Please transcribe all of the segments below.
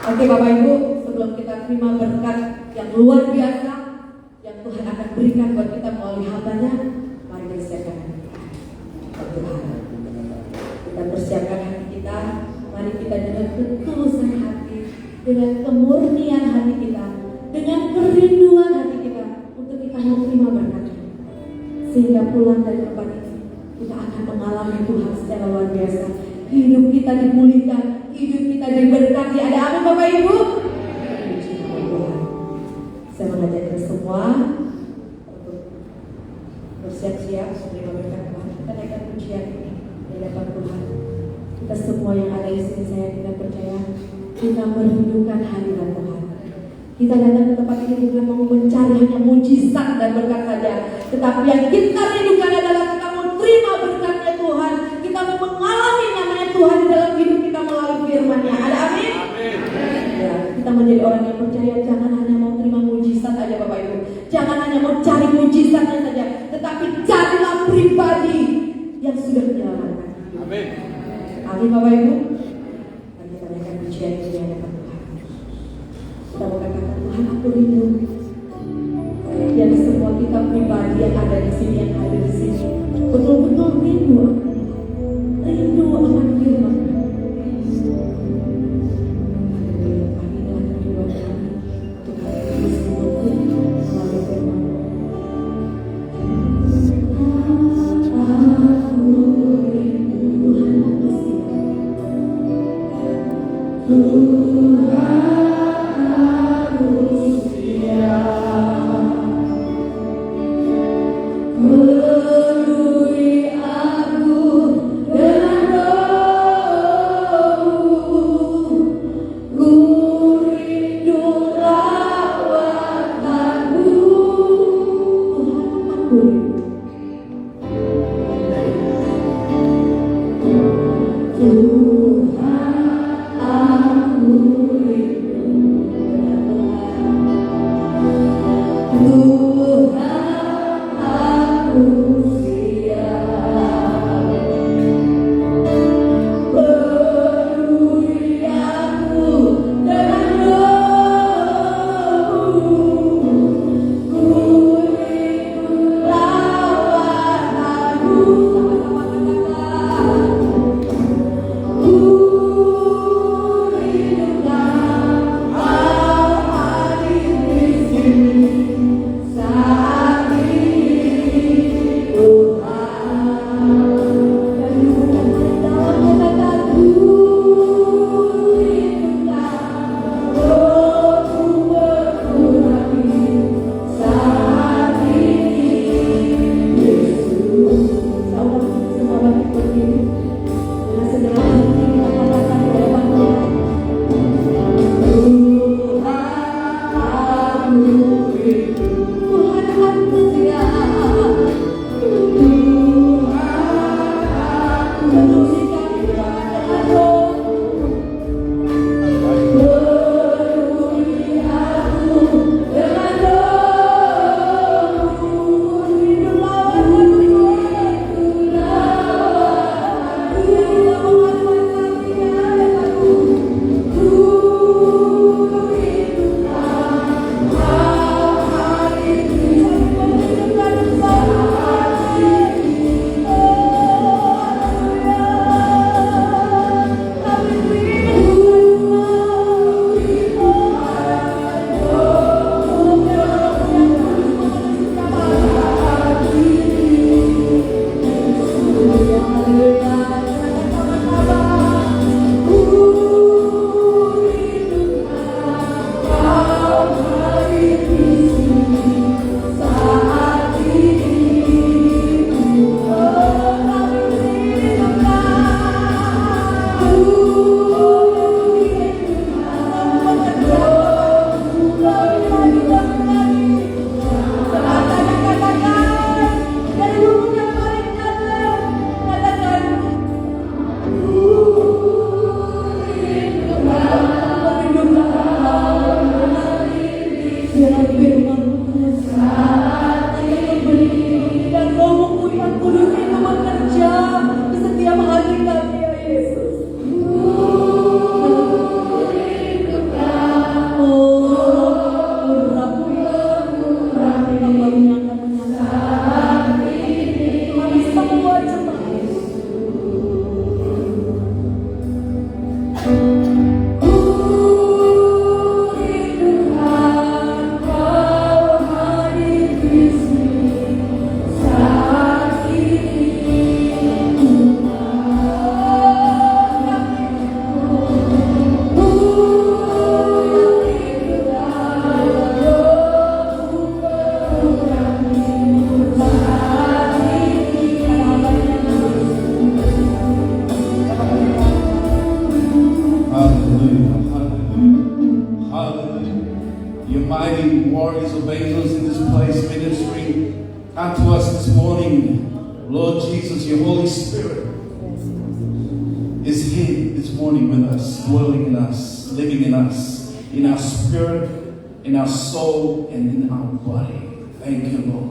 Oke Bapak Ibu, sebelum kita terima berkat yang luar biasa yang Tuhan akan berikan buat kita melalui hambanya, mari kita siapkan hati kita. Tuhan, kita persiapkan hati kita. Mari kita dengan ketulusan hati, dengan kemurnian hati kita, dengan kerinduan hati kita untuk kita menerima berkat-Nya. Sehingga pulang dari tempat ini kita akan mengalami Tuhan secara luar biasa. Hidup kita dipulihkan, hidup kita diberkati. Ada amin Bapak Ibu? Puji nama Tuhan. Saya mengajak kita semua untuk bersiap-siap menerima berkat Tuhan. Kita naikkan pujian ini di hadapan Tuhan. Kita semua yang ada di sini, saya tidak percaya kita merindukan hadirat Tuhan. Kita datang ke tempat ini bukan mau mencari hanya mujizat dan berkat saja, tetapi yang kita rindukan adalah kita mau terima berkatnya Tuhan. Kita mau mengalami namanya Tuhan di dalam hidup kita melalui firman-Nya. Ada amin? Ya, kita menjadi orang yang percaya. Jangan hanya mau terima mujizat aja Bapak Ibu. Jangan hanya mau cari mujizatnya saja, tetapi carilah pribadi yang sudah menyelamatkan. Amin. Amin Bapak Ibu. Mari kita naikkan pujian ini di hadapan Tuhan. Kita mau katakan, Tuhan aku rindu. Dan semua kita pribadi yang ada di sini, yang hadir di sini, betul-betul rindu akan firman. Inilah kerinduan kami untuk kami terus mengerti melalui firman. Aku rindu Tuhan aku rindu your mighty warriors of angels in this place ministering unto us this morning. Lord Jesus, your Holy Spirit is here this morning with us, dwelling in us, living in us, in our spirit, in our soul, and in our body. Thank you, Lord.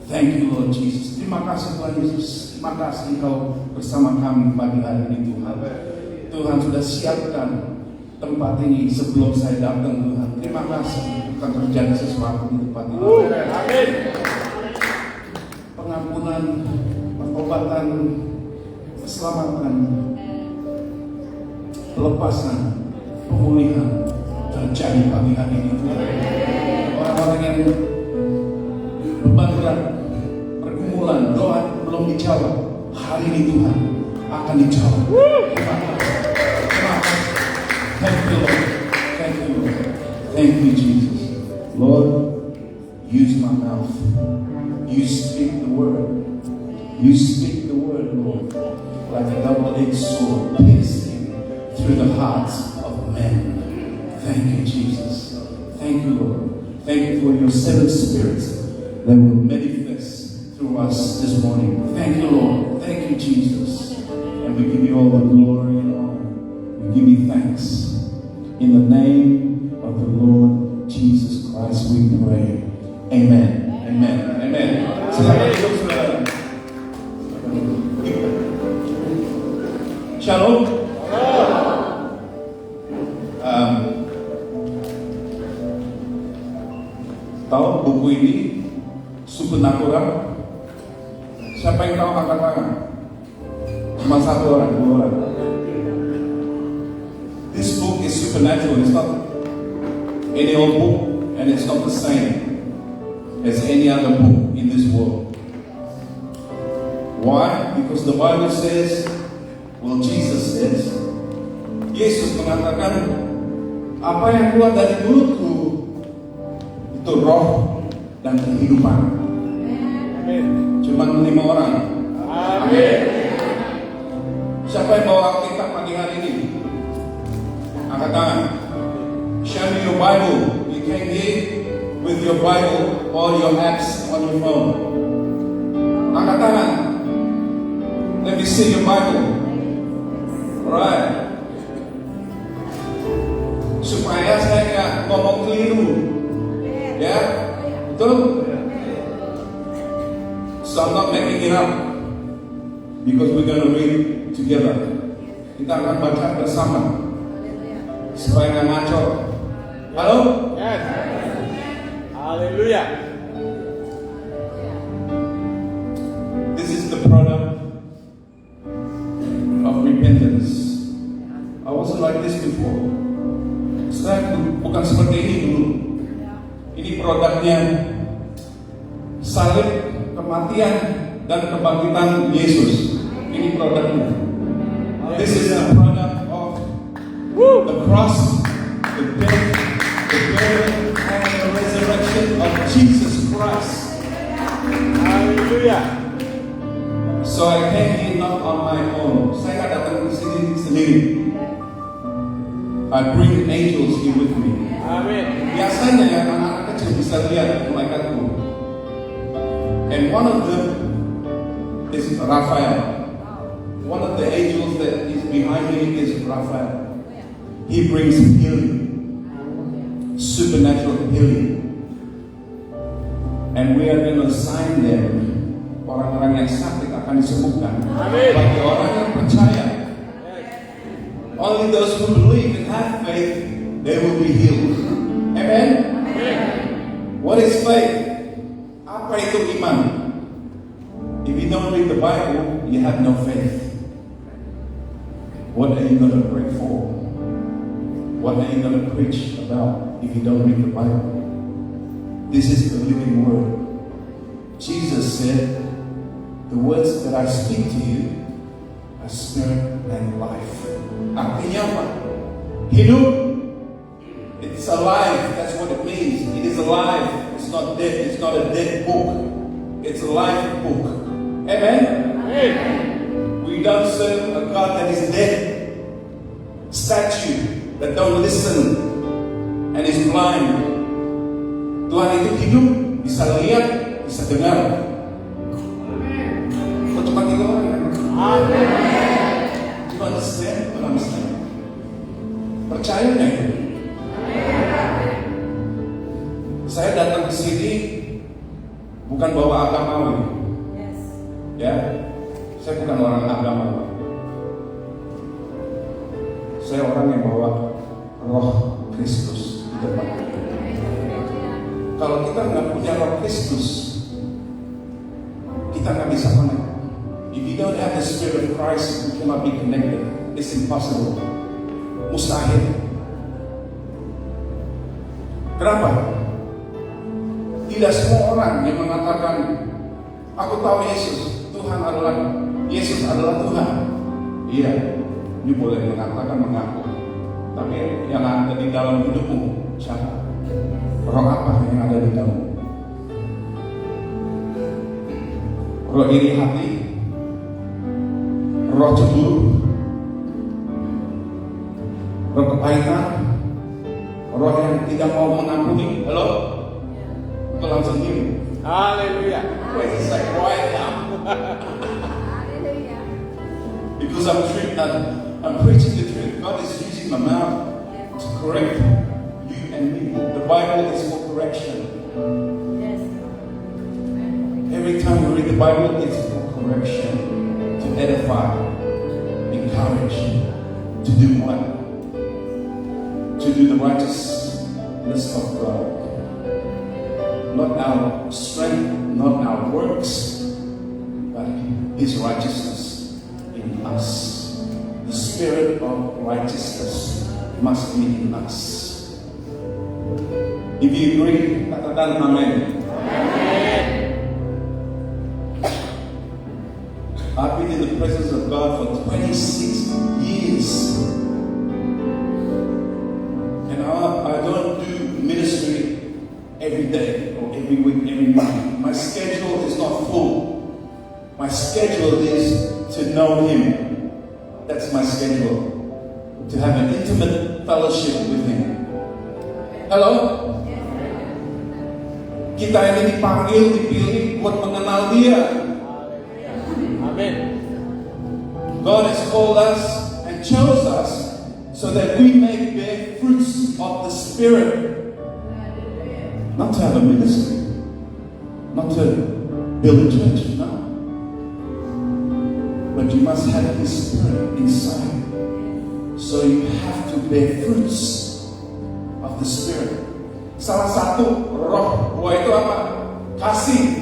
Thank you, Lord Jesus. Terima kasih Tuhan Yesus. Terima kasih Engkau bersama kami pagi hari ini Tuhan. Tuhan sudah siapkan tempat ini sebelum saya datang Tuhan. Terima kasih akan terjadi sesuatu di tempat ini. Amin. Pengampunan, pengobatan, keselamatan, pelepasan, pemulihan terjadi pagi hari ini Tuhan. Orang-orang yang beban berat, pergumulan, doa belum dijawab, hari ini Tuhan akan dijawab. Terima kasih. Thank you, Lord. Thank you, Lord. Thank you, Jesus. Lord, use my mouth. You speak the word. You speak the word, Lord, like a double-edged sword, piercing through the hearts of men. Thank you, Jesus. Thank you, Lord. Thank you for your seven spirits that will manifest through us this morning. Thank you, Lord. Thank you, Jesus. And we give you all the glory and honor. We give you thanks. In the name of the Lord Jesus Christ we pray. Amen. Amen. Amen. Silakan duduk saudara. Shalom. Tahu buku ini Supernatural? Siapa yang tahu angkat tangan? Cuma satu orang, dua orang. This book is supernatural. It's not any old book, and it's not the same as any other book in this world. Why? Because the Bible says, well, Jesus says, Yesus mengatakan, apa yang keluar dari mulutku itu roh dan kehidupan. Amin. Cuma 5 orang. Amin. Siapa yang bawa Alkitab pagi hari ini? Angkat tangan. Show me your Bible. You came here with your Bible or your apps on your phone. Angkat tangan. Let me see your Bible. Alright. Supaya saya nggak ngomong keliru. Ya, betul? So I'm not making it up. Because we're going to read it together. Kita akan baca bersama. Supaya nggak ngaco. Halo? Yes. Hallelujah. This is the product of repentance. I wasn't like this before. Saya bukan seperti ini dulu. Ini produknya salib, kematian, dan kebangkitan Yesus. Ini produknya. This is the product of the cross, the death, the burial, and the resurrection of Jesus Christ. Hallelujah. So I came here not on my own. Saya nggak datang ke sini sendiri. I bring angels here with me. Amen. Biasanya ya anak-anak kecil bisa lihat malaikatku. And one of them is Raphael. One of the angels that is behind me is Raphael. He brings healing, supernatural healing. And we are going to assign them. Orang-orang yang sakit akan disembuhkan. Amen. Bagi orang yang percaya. Only those who believe and have faith, they will be healed. Amen? Amen. What is faith? Apa itu iman? If you don't read the Bible, you have no faith. What are you going to pray for? What are you going to preach about if you don't read the Bible? This is the living word. Jesus said, the words that I speak to you are spirit and life. Artinya apa? Hidup. It's alive. That's what it means. It is alive. It's not dead. It's not a dead book. It's a live book. Amen? Amen. We don't serve a God that is dead. Statue that don't listen and is blind. Tuhan itu hidup, bisa lihat, bisa dengar. Kok cuma 3 orang kan? Amin. You understand what I'm saying? Percaya nggak itu? Saya datang ke sini bukan bawa agamawi. Ya, saya bukan orang agama. Saya orang yang bawa Roh Kristus di depan. Kalau kita nggak punya Roh Kristus, kita nggak bisa connect. If you don't have the Spirit of Christ, you cannot be connected. It's impossible. Mustahil. Kenapa? Tidak semua orang yang mengatakan, aku tahu Yesus, Yesus adalah Tuhan. Iya, you boleh mengatakan mengaku. Tapi yang ada di dalam hidupmu siapa? Roh apa yang ada di dalammu? Roh iri hati, roh cemburu, roh kepahitan, roh yang tidak mau mengampuni. Halo? Itu langsung gini. Haleluya. It's like right now. Because I'm preaching the truth. God is using my mouth to correct you and me. The Bible is for correction. Every time we read the Bible, it's for correction, to edify, encourage, to do what? To do the righteousness of God. Not our strength, not our works, but His righteousness in us. The Spirit of righteousness must be in us. If you agree, katakan amen. I've been in the presence of God for 26 years. And I don't do ministry every day or every week, every month. My schedule is not full. My schedule is to know Him. That's my schedule. To have an intimate fellowship with Him. Hello? Kita ini dipanggil, dipilih buat mengenal Dia. Amin. God has called us and chose us so that we may bear fruits of the Spirit. Not to have a ministry, not to build a church, no. But you must have His Spirit inside. So you have to bear fruits of the Spirit. Salah satu roh itu apa? Kasih,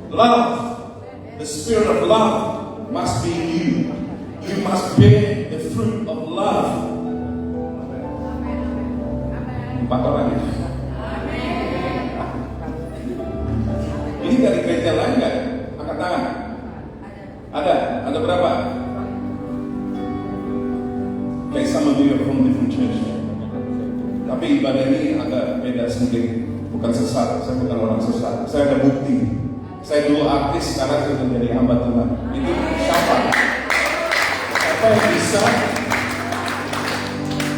love. The Spirit of love must be in you. You must bear the fruit of love. 4 orang ya. Ini dari gereja lain nggak? Angkat tangan. Ada berapa? Okay, some of you are from different church. Tapi ibadah ini agak beda sedikit. Bukan sesat, saya bukan orang sesat. Saya ada bukti. Saya dulu artis, sekarang sudah menjadi hamba Tuhan. Itu siapa? Siapa yang bisa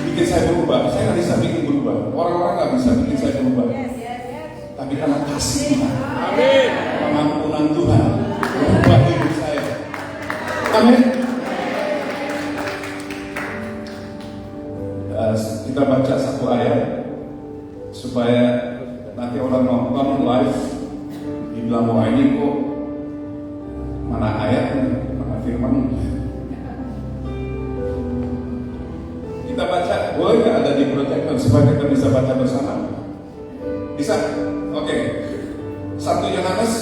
bikin saya berubah? Saya nggak bisa bikin berubah. Orang-orang nggak bisa bikin saya berubah. Tapi karena kasih Tuhan, Amin. pengampunan Tuhan, berubah hidup saya. Amin. Kita baca satu ayat supaya nanti orang nonton live dibilang bahwa ini kok mana ayatnya, mana firman. Kita baca, boleh nggak ada di proyektor supaya kita bisa baca bersama? Bisa? Oke. 1 Yohanes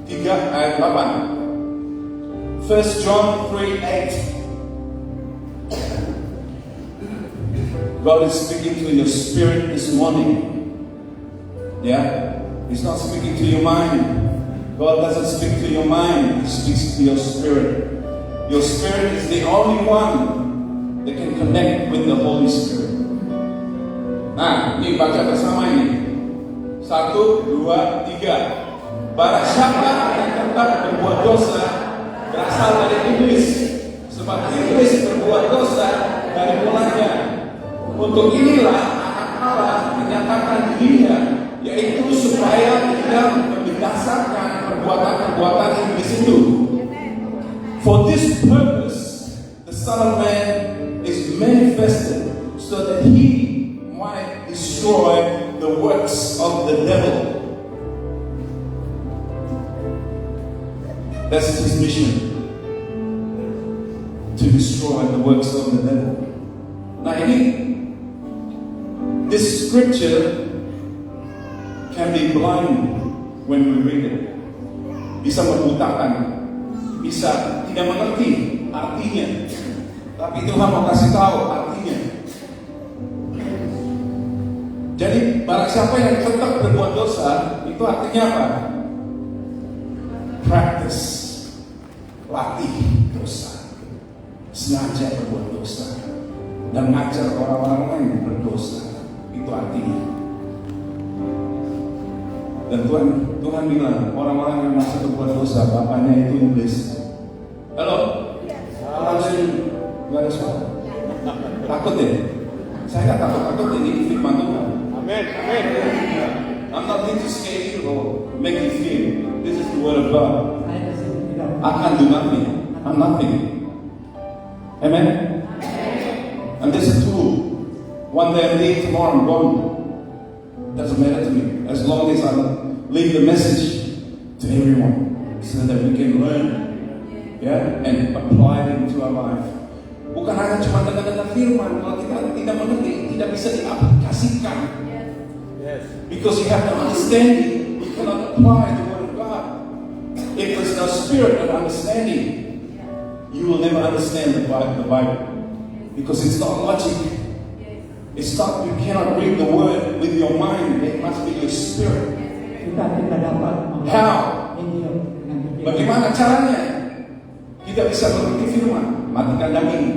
3 ayat 8. 1 John 3:8. God is speaking to your spirit this morning. Yeah? He's not speaking to your mind. God doesn't speak to your mind. He speaks to your spirit. Your spirit is the only one that can connect with the Holy Spirit. Nah, ini baca bersama ini. 1, 2, 3. Barang siapa yang tetap berbuat dosa berasal dari iblis, sebab iblis berbuat dosa dari mulanya. Untuk inilah anak Allah menyatakan dirinya, yaitu supaya tidak membinasakan perbuatan-perbuatan iblis itu. For this purpose, the Son of Man is manifested so that he might destroy the works of the devil. That's his mission, to destroy the works of the devil. Nah ini, this scripture can be blind when we read it. Bisa membutakan, bisa tidak mengerti artinya. Tapi Tuhan mau kasih tahu artinya. Jadi barang siapa yang tetap berbuat dosa, itu artinya apa? Practice, latih dosa, sengaja berbuat dosa, dan ngajar orang-orang lain berdosa. Itu artinya. Dan Tuhan bilang orang-orang yang masih berbuat dosa, bapaknya itu iblis. Halo? Orang lain nggak ada suara. Takut ya? Saya nggak takut ini firman Tuhan. Amin. Amin. I'm not here to scare you or make you fear. This is the word of God. I can't do nothing. I'm nothing. Amen? And this is true. One day I'm leaving, tomorrow I'm gone. Doesn't matter to me. As long as I leave the message to everyone so that we can learn, yeah, and apply it into our life. Bukan hanya cuma dengar-dengar firman, kalau kita tidak mengerti, tidak bisa diaplikasikan. Yes. Because you have no understanding, you cannot apply the word of God. If there's no spirit of understanding, you will never understand the Bible. Because it's not logic. It's not, you cannot read the word with your mind. It must be your spirit. Kita dapat How? ini dengan pikiran. Bagaimana caranya? Kita bisa mengerti firman, matikan daging.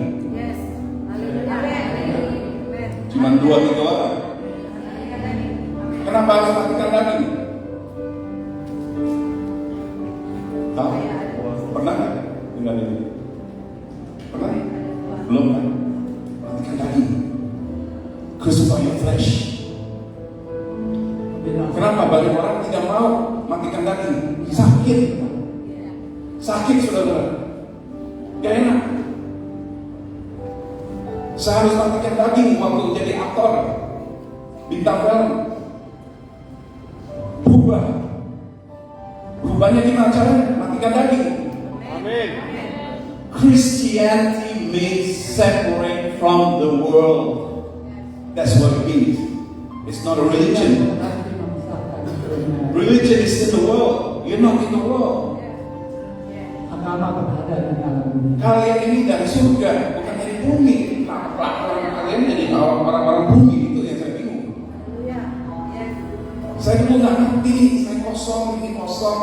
Cuma 2-3 orang. Kenapa harus matikan daging? Tahu? Pernah nggak dengar ini? Pernah? Belum kan? Matikan daging. Crucify your flesh. Kenapa banyak orang tidak mau matikan daging? Sakit. Sakit, saudara. Gak enak. Saya harus matikan daging waktu jadi aktor, bintang film. Berubahnya gimana caranya? Matikan daging. Amin. Christianity means separate from the world. That's what it means. It's not a religion. Religion is in the world. You're not in the world. Agama berada di dalam dunia. Kalian ini dari surga, bukan dari bumi. Kenapa kalian jadi orang-orang bumi? Itu yang saya bingung. Saya dulu nggak ngerti. Saya kosong, ini kosong.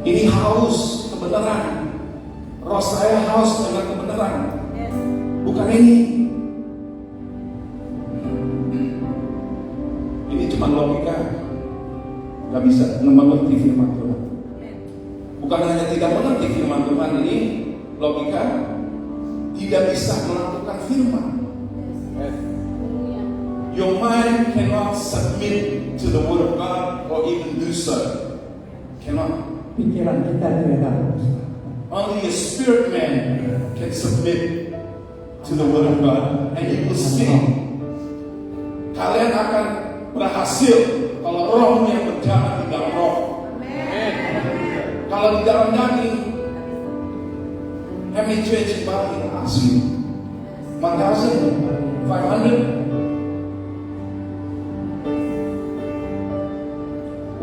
Ini haus kebenaran. Roh saya haus dengan kebenaran. Bukan ini. Ini cuma logika. Gak bisa mengerti firman Tuhan. Bukan hanya tidak mengerti firman Tuhan, ini logika, tidak bisa melakukan firman. Your mind cannot submit to the word of God or even do so. Cannot. Pikiran kita tidak dapat. Only a spirit man can submit to the word of God, and you will see. Kalian akan berhasil kalau rohmu yang berjalan di dalam roh. Kalau di dalam daging, how many church body asli? 1,500.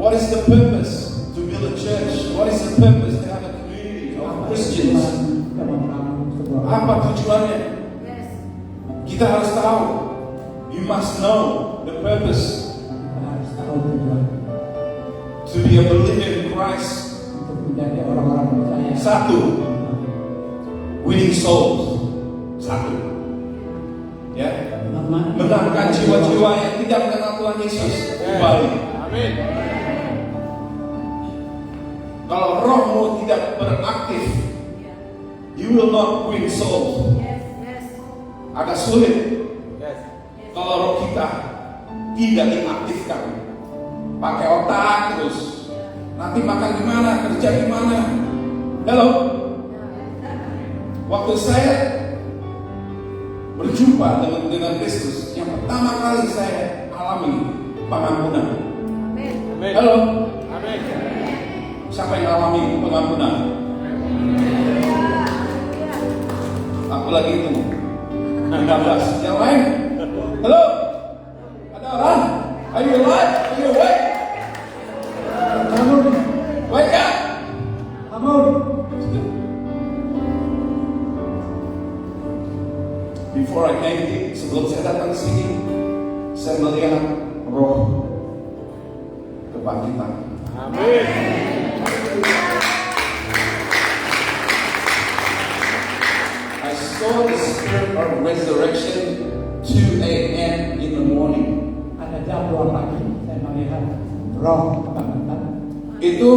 What is the purpose to build a church? What is the purpose to have a community of Christians? Apa tujuannya? Kita harus tahu. You must know the purpose. To be a believer in Christ. Menjadi orang-orang percaya. 1. Winning souls. 1. Ya. Menangkan jiwa-jiwa yang tidak mengenal Tuhan Yesus kembali. Amin. Kalau rohmu tidak beraktif, you will not win souls. Agak sulit Yes. kalau roh kita tidak diaktifkan. pakai otak terus. Nanti makan gimana, kerja gimana? Halo. Waktu saya berjumpa dengan Kristus, yang pertama kali saya alami pengampunan. Amin. Halo. Amin. Siapa yang alami pengampunan? Aku lagi itu 13. Yang lain? Halo? Ada orang? Are you alive? Are you awake? Bangun, Wake up! bangun. Before I came here, sebelum saya datang ke sini, saya melihat roh kebangkitan. Amin. I saw the spirit of resurrection 2 a.m. in the morning. Ada jam 2 pagi, saya melihat roh kebangkitan. Itu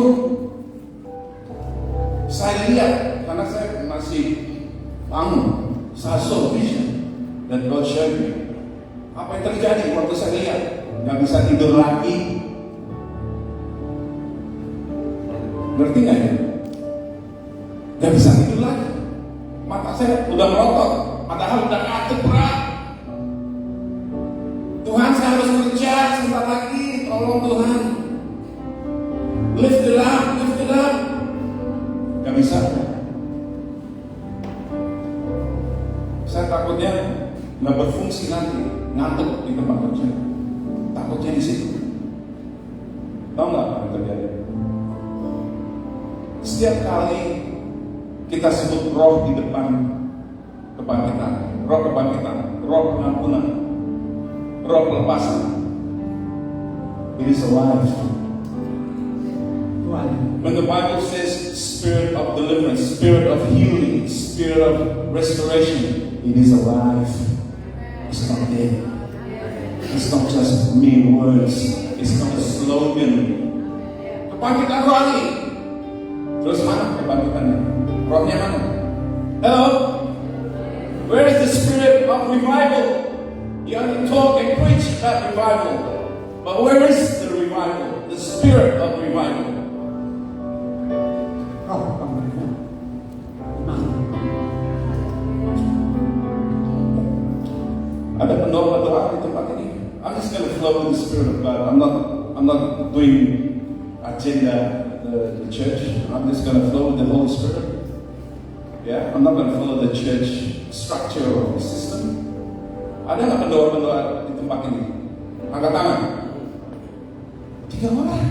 saya lihat karena saya masih bangun. Saya saw vision that God showed me. Apa yang terjadi waktu saya lihat? Gak bisa tidur lagi. Ngerti gak ya? Gak bisa tidur lagi. Mata saya udah melotot, padahal udah ngantuk berat. Tuhan, saya harus kerja sebentar lagi. Tolong Tuhan. Lift it up, lift it up. Gak bisa. Saya takutnya nggak berfungsi nanti, ngantuk di tempat kerja. Takutnya di situ. Tahu nggak apa yang terjadi? Setiap kali kita sebut roh di depan kebangkitan, roh kebangkitan, roh pengampunan, roh pelepasan, it is alive. Tuhan, When the Bible says spirit of deliverance, spirit of healing, spirit of restoration, it is alive. It's not dead. It's not just mere words. It's not a slogan. Kebangkitan rohani. Terus mana kebangkitannya? Rohnya mana? Hello? Where is the spirit of revival? You only talk and preach about revival. But where is the revival? The spirit of revival. roh kebangkitan. Iman. Ada pendoa-pendoa di tempat ini. I'm just going to flow with the Spirit of God. I'm not doing agenda the church. I'm just going to flow with the Holy Spirit. Yeah, I'm not going to follow the church structure or the system. Ada nggak pendoa-pendoa di tempat ini? Angkat tangan. 3 orang.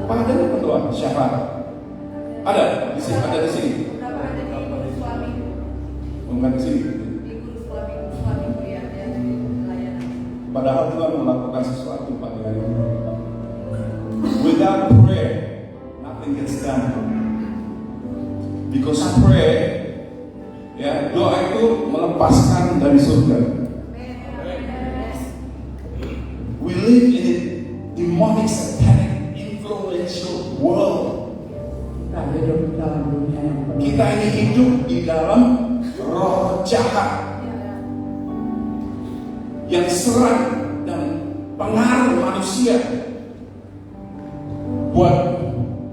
Apa ada nggak pendoa? Siapa? Ada di sini. Ada di sini. Bukan di sini. Padahal Tuhan melakukan sesuatu pada hari ini. Without prayer, nothing gets done. Because prayer, ya, doa itu melepaskan dari surga. We live in a demonic, satanic, influential world. Kita hidup dalam dunia yang penuh. Kita ini hidup di dalam roh jahat yang serang dan pengaruh manusia buat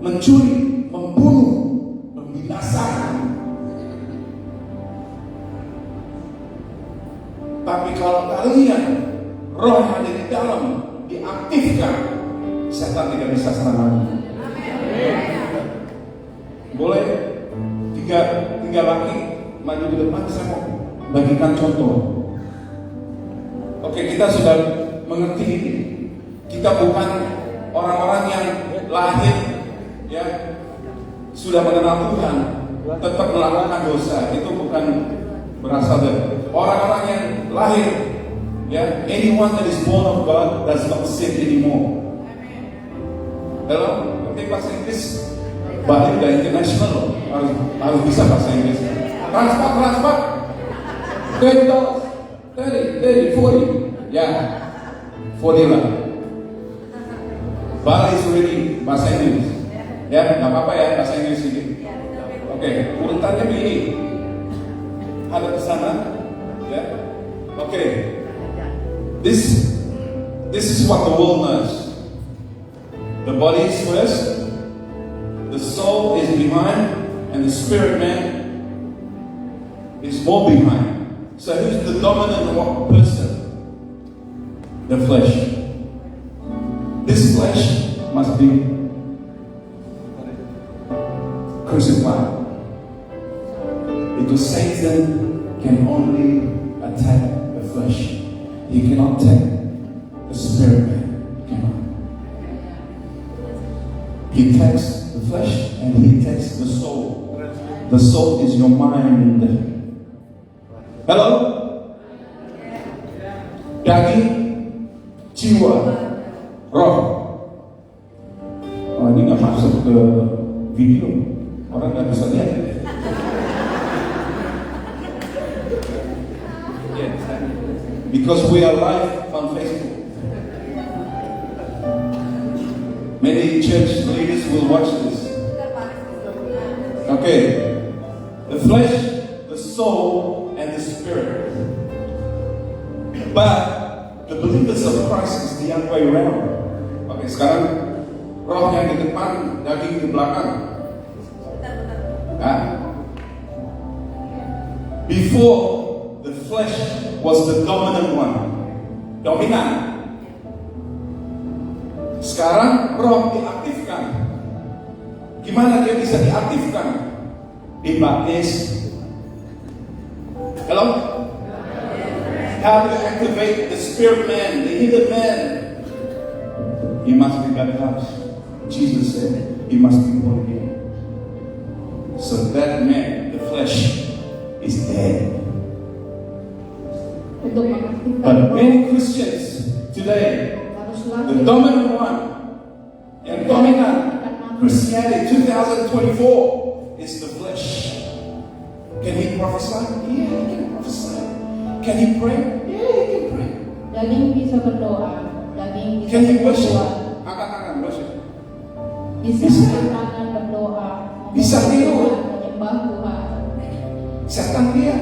mencuri, membunuh, membinasakan. Tapi kalau kalian roh yang ada di dalam diaktifkan, setan tidak bisa serang lagi. Boleh tiga laki maju ke depan, saya mau bagikan contoh. Oke, kita sudah mengerti ini. Kita bukan orang-orang yang lahir ya sudah mengenal Tuhan tetap melakukan dosa. Itu bukan berasal dari orang-orang yang lahir ya. Anyone that is born of God does not sin anymore. Dalam ngerti bahasa Inggris, balik dari international harus bisa bahasa Inggris. Transfer 30, 40, ya 40 lah. Bali is already bahasa Inggris. Ya, nggak apa-apa ya bahasa Inggris sedikit. Oke, urutannya begini. Ada ke sana, ya. Oke. This is what the world knows. The body is first, the soul is behind, and the spirit man is more behind. So who's the dominant person? The flesh. This flesh must be crucified. Because Satan can only attack the flesh. He cannot attack the spirit man. He cannot. He attacks the flesh and he attacks the soul. The soul is your mind. Hello? Daging, jiwa, roh. Oh, ini nggak masuk ke video. Orang nggak bisa lihat. Because we are live on Facebook. Many church leaders will watch this. Okay. The flesh, the soul, and the spirit. But the believers of Christ is the other way around. Okay, sekarang roh yang di depan, daging di belakang. Before, the flesh was the dominant one. Dominan. Sekarang roh diaktifkan. Gimana dia bisa diaktifkan? Dibaptis. Hello? How to activate the spirit man, the hidden man? He must be baptized. Jesus said he must be born again. So that man, the flesh, is dead. But many Christians today, the dominant one, and dominant Christianity 2024 is the flesh. Can he prophesy? Yeah, he can prophesy. Can he pray? Yeah, he can pray. Daging bisa berdoa, daging bisa Can he worship? berdoa, Angkat tangan worship. bisa angkat tangan berdoa, Bisa tiru. menyembah Tuhan. Setan dia.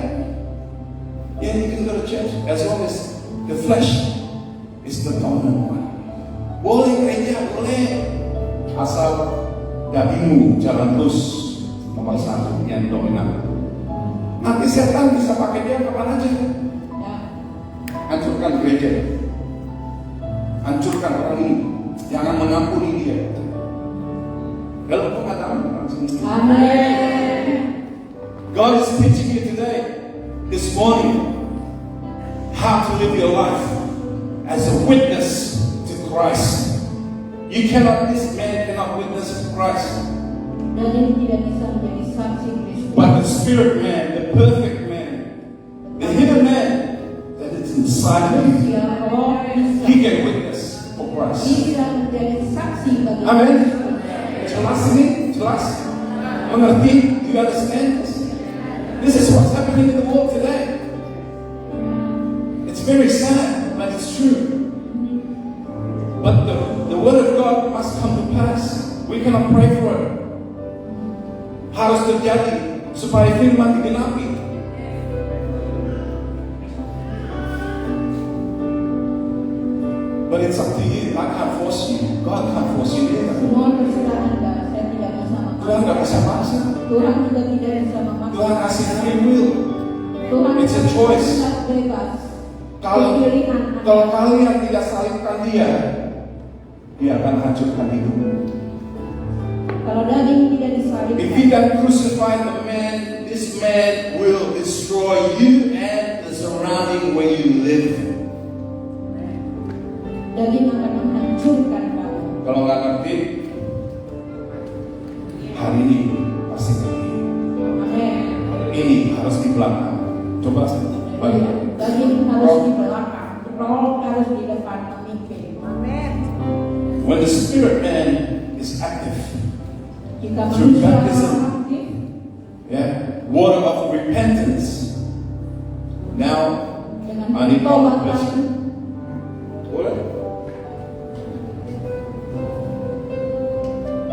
Yeah, you can go to church as long as the flesh is the dominant one. Boleh gereja, boleh. Asal dagingmu jalan terus nomor satu yang dominan. Nanti setan bisa pakai dia kapan aja. Ya. Hancurkan gereja. Hancurkan orang ini. Jangan mengampuni dia. Kalau pengetahuan Amin. God is teaching you today, this morning, how to live your life as a witness to Christ. You cannot, this man cannot witness to Christ. Daging tidak bisa menjadi saksi Kristus. But the spirit man, the perfect man, the hidden man that is inside of you, Ya, roh bisa. he can witness for Christ. Bisa menjadi saksi bagi Amin. Kristus. Jelas ini? Jelas? Mengerti? Do you understand? This is what's happening in the world today. It's very sad, but it's true. But the word of God must come to pass. We cannot pray for it. Harus terjadi supaya firman digenapi. But it's up to you. I can't force you. God can't force you either. Semua terserah Anda. Saya tidak bisa memaksa. Tuhan nggak bisa maksa. Tuhan juga tidak bisa memaksa. Tuhan kasih free will. Tuhan It's a choice. sangat bebas. Kalau Pilihan kalau kalian tidak salibkan dia akan hancurkan hidup. Kalau daging tidak disalibkan, If you can crucify the man, this man will destroy you and the surrounding where you live. daging akan menghancurkan kamu. Kalau nggak ngerti, hari ini pasti ngerti. Amin. Ini harus di belakang. Coba balik. Daging harus di belakang, roh harus di depan memimpin. Amin. When the spirit man is active, Jika Through manusia baptism. aktif, yeah, water of repentance. Now, dengan I need pertobatan, confession. What?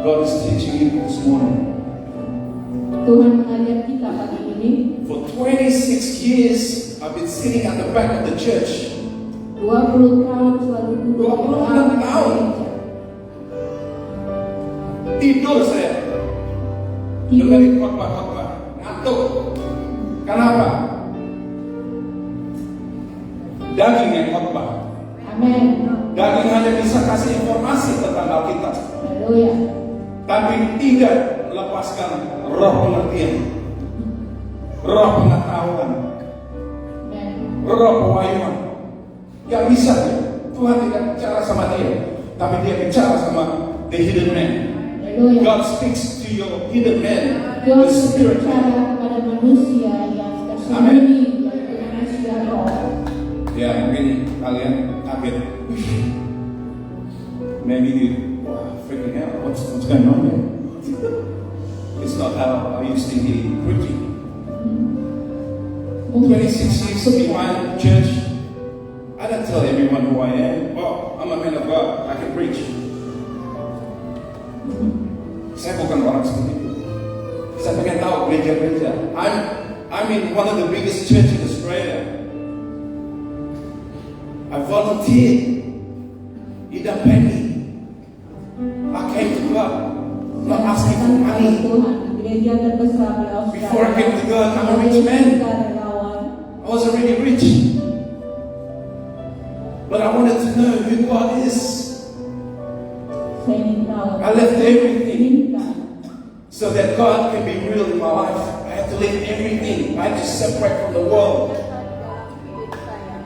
God is teaching you this morning. Tuhan mengajar kita pagi ini. For 26 years, I've been sitting at the back of the church. 20 tahun selalu duduk di 26 belakang tahun. gereja. Tidur saya. Dengerin khotbah-khotbah. Ngantuk. Kenapa? Daging yang khotbah. Amin. Daging hanya bisa kasih informasi tentang Alkitab, Haleluya. tapi tidak melepaskan roh pengertian, roh pengetahuan, Amin. roh pewahyuan. Gak bisa dia. Tuhan tidak bicara sama dia, tapi dia bicara sama the hidden man. Haleluya. God speaks to your hidden man, Tuhan the spirit man. berbicara kepada manusia yang tersembunyi, yaitu manusia roh. Ya mungkin kalian kaget. Maybe you freaking out. What's going on here? It's not how I used to hear preaching. 26 years in my church, I don't tell everyone who I am. Oh, I'm a man of God. I can preach. Saya bukan orang seperti itu. Saya pengen tahu gereja-gereja. I'm in one of the biggest churches in Australia. I volunteered. He don't pay me. I came to God, not asking for money. Tuhan, gereja terbesar di Australia. Before I came to God, I'm a rich man. I was already rich. But I wanted to know who God is. Saya ingin tahu. I left everything Inginkan. so that God can be real in my life. I had to leave everything. I had to separate from the world.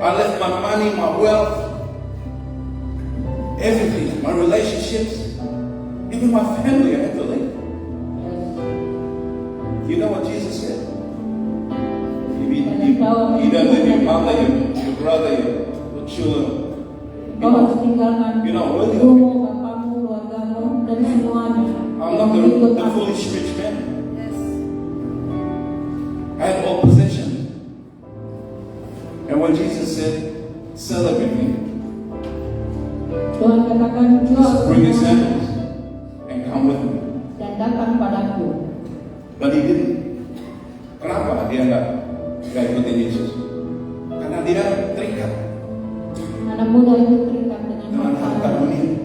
I left my money, my wealth, everything, my relationships, even my family I had to leave. You know what Jesus said? You don't leave your mother, your brother, your children. Kau harus tinggalkan You're not worthy of it. ibumu, bapakmu, keluargamu, dan semuanya. I'm not the foolish rich man. I had all possessions. And when Jesus said, sell everything, Tuhan katakan jual bring your semuanya sandals and come with me. dan datang padaku. But he didn't. Kenapa dia nggak ikutin Yesus? Karena dia terikat Anak muda itu terikat dengan dengan harta dunia.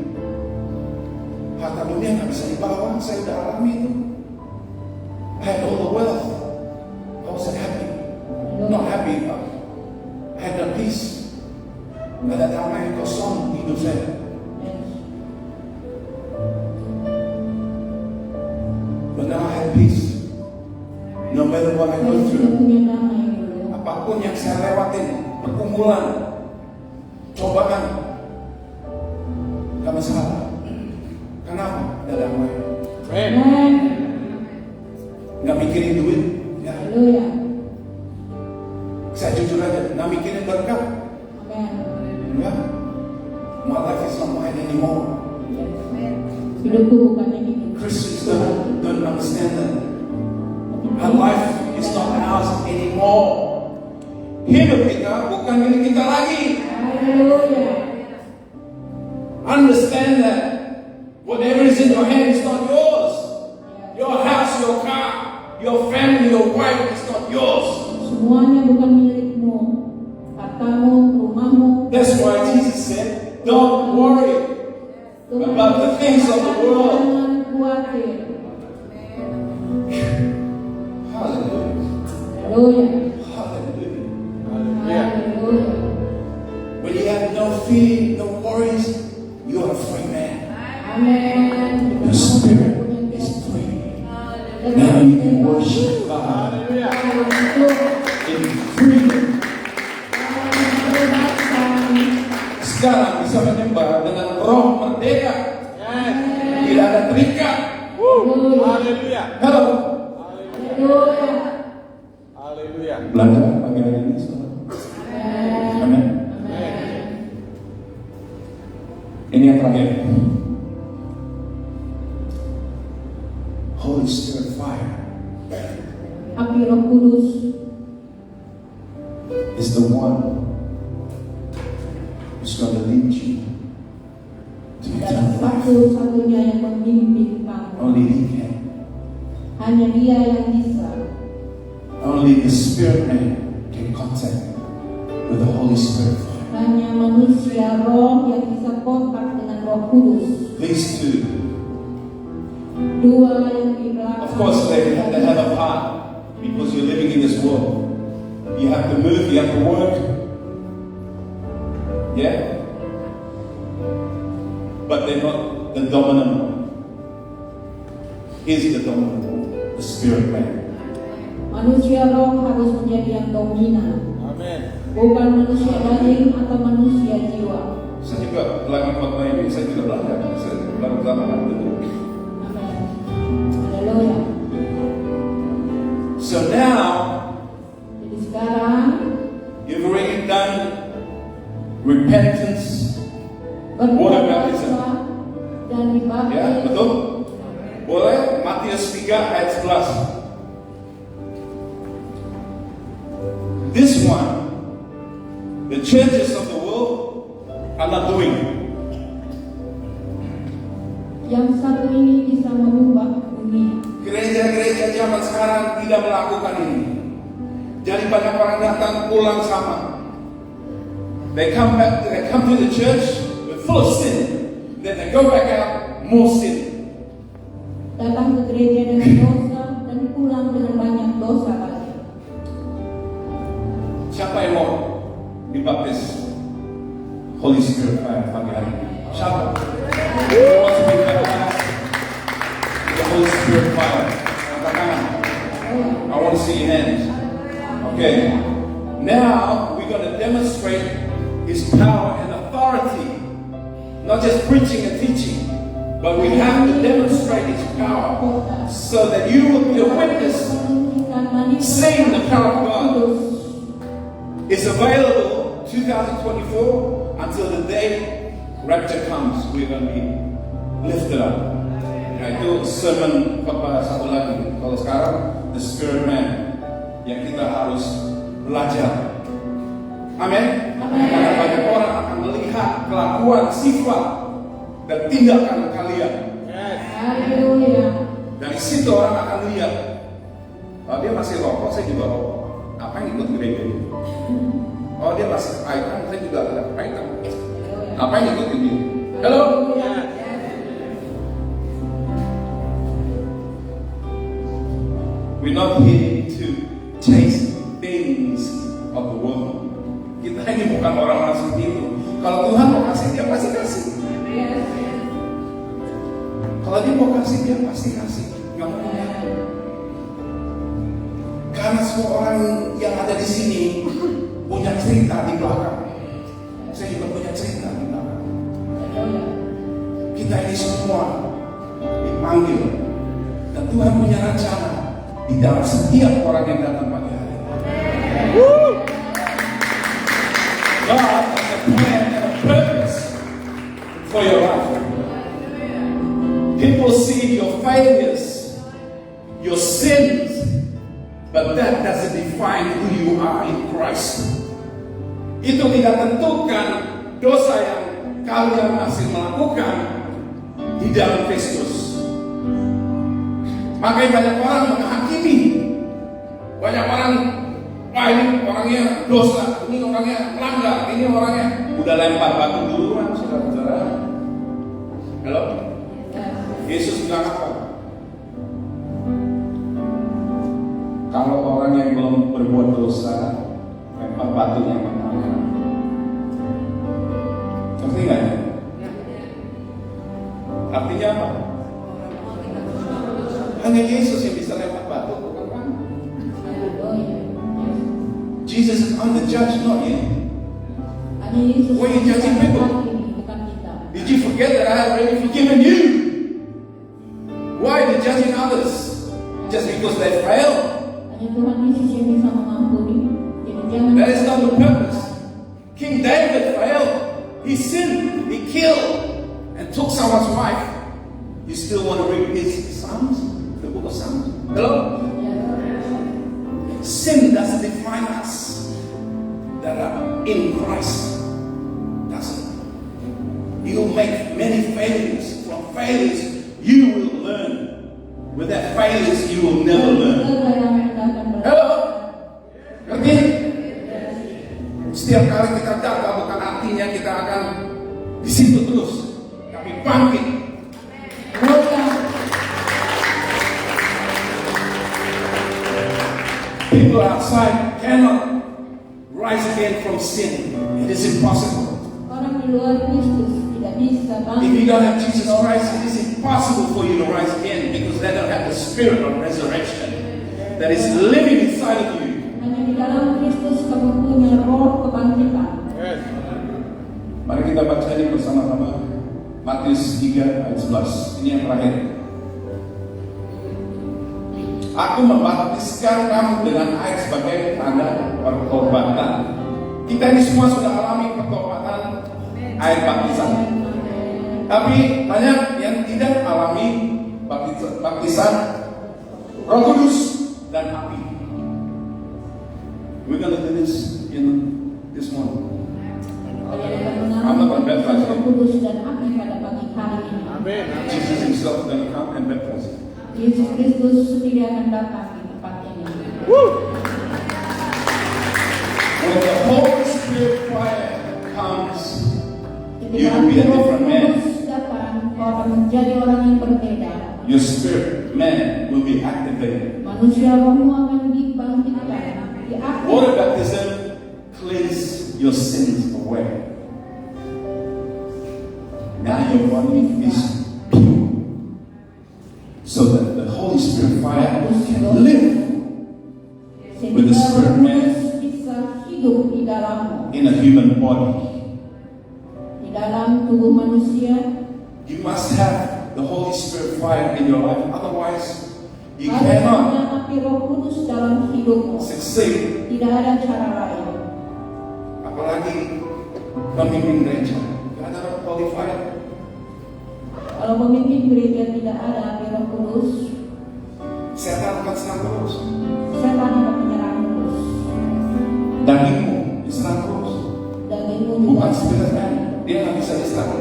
Harta dunia nggak bisa dibawa. Saya udah alami itu. I had all the wealth. I wasn't happy. Not happy. I had no peace. Nggak ada damai, kosong hidup saya. But now I have peace. No matter what I go Saya sudah through, punya damai dulu. apapun yang saya lewatin, pergumulan, cobaan, gak masalah. Kenapa? Ada damai. Amen. Amen. Gak mikirin duit. Ya, Haleluya. saya jujur aja, gak mikirin berkat. Amen. Enggak. My life is not mine anymore. Hidupku bukan ini. Christians don't understand that. Our life is not ours anymore. Hidup kita bukan milik kita lagi. Haleluya. Understand that. Whatever is in your hand is not yours. Your house, your car, your family, your wife is not yours. Semuanya bukan milikmu. Hartamu, rumahmu. That's why Jesus said, don't worry about the things of the world. Jangan khawatir. Hallelujah. Haleluya. Hallelujah. Hallelujah. Haleluya. When you have no fear, no worries, you are a free man. Amen. Your spirit is free. Now you can worship God Hallelujah. in freedom. Sekarang bisa menyembah dengan roh merdeka. Yes. Tidak ada terikat. Woo. Hallelujah. Halo. Haleluya. Hallelujah. Belajar pagi hari ini. Saudara. Amin. Amen. Ini yang terakhir. Holy Spirit fire Api Roh Kudus is the one who's going to lead you to eternal life. satu-satunya yang memimpin kamu. Only He can. Hanya Dia yang bisa. Only the Spirit man can contact with the Holy Spirit fire. Hanya manusia roh yang bisa kontak dengan Roh Kudus. These two Dua yang di belakang. Of course, they have to have a part because you're living in this world. You have to move, you have to work. Yeah? But they're not the dominant one. He's the dominant one, the spirit man. Manusia roh harus menjadi yang dominan, Amin. bukan manusia daging atau manusia jiwa. Saya juga dalam khotbah ini, saya juga belajar. Saya baru zaman itu. Amin. Haleluya. So now, Jadi sekarang you've already done repentance. Water baptism. berdoa dan dibaptis. Ya, betul? Boleh? Matius 3 ayat 11. This one, the churches of the world are not doing it. Yang satu ini bisa mengubah dunia. Gereja-gereja zaman sekarang tidak melakukan ini. Jadi banyak orang datang pulang sama. They come to the church with full of sin. Then they go back out more sin. Datang ke gereja dengan dosa dan pulang dengan banyak dosa lagi. Siapa yang mau dibaptis Holy Spirit fire pagi hari ini? Siapa? Who wants to be baptized with the Holy Spirit fire? Angkat tangan. I want to see your hands. Okay. Now we're going to demonstrate His power and authority. Not just preaching and teaching, but we have to demonstrate His power so that you will be a witness. Seeing the power of God is available 2024 until the day rapture comes. We're going to be lifted up. Nah, itu sermon khotbah satu lagi. Kalau sekarang the spirit man yang kita harus belajar. Amin. Karena banyak orang akan melihat kelakuan, sifat dan tindakan kalian. Haleluya. Dari situ orang akan lihat, oh dia masih rokok, saya juga rokok. Apa yang ikut gereja ini? Oh dia masih aitan, saya juga aitan. Apa yang ikut ini? Halo? We're not here to chase things of the world. Kita ini bukan orang-orang seperti itu. Kalau Tuhan mau kasih, dia pasti kasih. Kalau dia mau kasih, dia pasti kasih. Gak mau punya. Karena semua orang yang ada di sini punya cerita di belakang. Saya juga punya cerita di belakang. Kita ini semua dipanggil dan Tuhan punya rencana di dalam setiap orang yang datang pagi hari. God has a plan and a purpose for your life. People see your failures, your sins, but that doesn't define who you are in Christ. Itu tidak tentukan dosa yang kalian masih melakukan di dalam Kristus. Makanya banyak orang menghakimi, banyak orang, wah ini orangnya dosa, ini orangnya melanggar, ini orangnya udah lempar batu duluan, saudara-saudara. Halo? Yesus bilang apa? Kalau orang yang belum berbuat dosa, lempar batunya pertama. Ngerti nggak ya? Artinya apa? Hanya Yesus yang bisa lempar batu, bukan kamu. Jesus is on the judge, not you. When you judging people, did you forget that I have already forgiven you? Why are you judging others? Just because they fail? That is not the purpose. King David failed. He sinned. He killed and took someone's wife. You still want to read his Psalms? The book of Psalms? Hello? Sin doesn't define us that are in Christ. Doesn't. You'll make many failures. From failures, you will learn. Without failures, you will never learn. Hello? Ngerti? Setiap kali kita gagal bukan artinya kita akan di situ terus, tapi bangkit. outside cannot rise again from sin. It is impossible. Orang di luar Kristus tidak bisa If you don't have Jesus bangkit. Christ, it is impossible for you to rise again because they don't have the spirit of resurrection that is living inside of you. Hanya di dalam Kristus kamu punya roh kebangkitan. Yes. Mari kita baca ini bersama-sama. Matius 3 ayat 11. Ini yang terakhir. Aku membaptiskan kamu dengan air sebagai tanda pertobatan. Kita ini semua sudah alami pertobatan air baptisan. Tapi banyak yang tidak alami baptisan Roh Kudus dan api. We're gonna do this in this morning. I'm not gonna baptize Roh you. Kudus dan api pada pagi hari ini. Amin. Jesus himself is gonna come and baptize you. Yesus Kristus sendiri akan datang di tempat ini. When the Holy Spirit fire comes, you Ketika will be a Roh different man. Kudus datang, kau akan menjadi orang yang berbeda. Your spirit man will be activated. Manusia rohmu akan dibangkitkan, diaktifkan. Water baptism cleans your sins away. Now your body is pure, so that the Holy Spirit fire can live with the Sehingga spirit Roh man Kudus bisa hidup di dalammu, in a human body. di dalam tubuh manusia. You must have the Holy Spirit fire in your life, otherwise you Harus cannot punya api Roh Kudus dalam hidupmu. succeed. Tidak ada cara lain. Apalagi pemimpin gereja, gak ada orang qualified. Kalau pemimpin gereja tidak ada api Roh Kudus, Setan akan serang terus, setan akan menyerang terus. dagingmu diserang terus. Dagingmu juga Bukan bisa spirit diserang. man, dia nggak bisa diserang,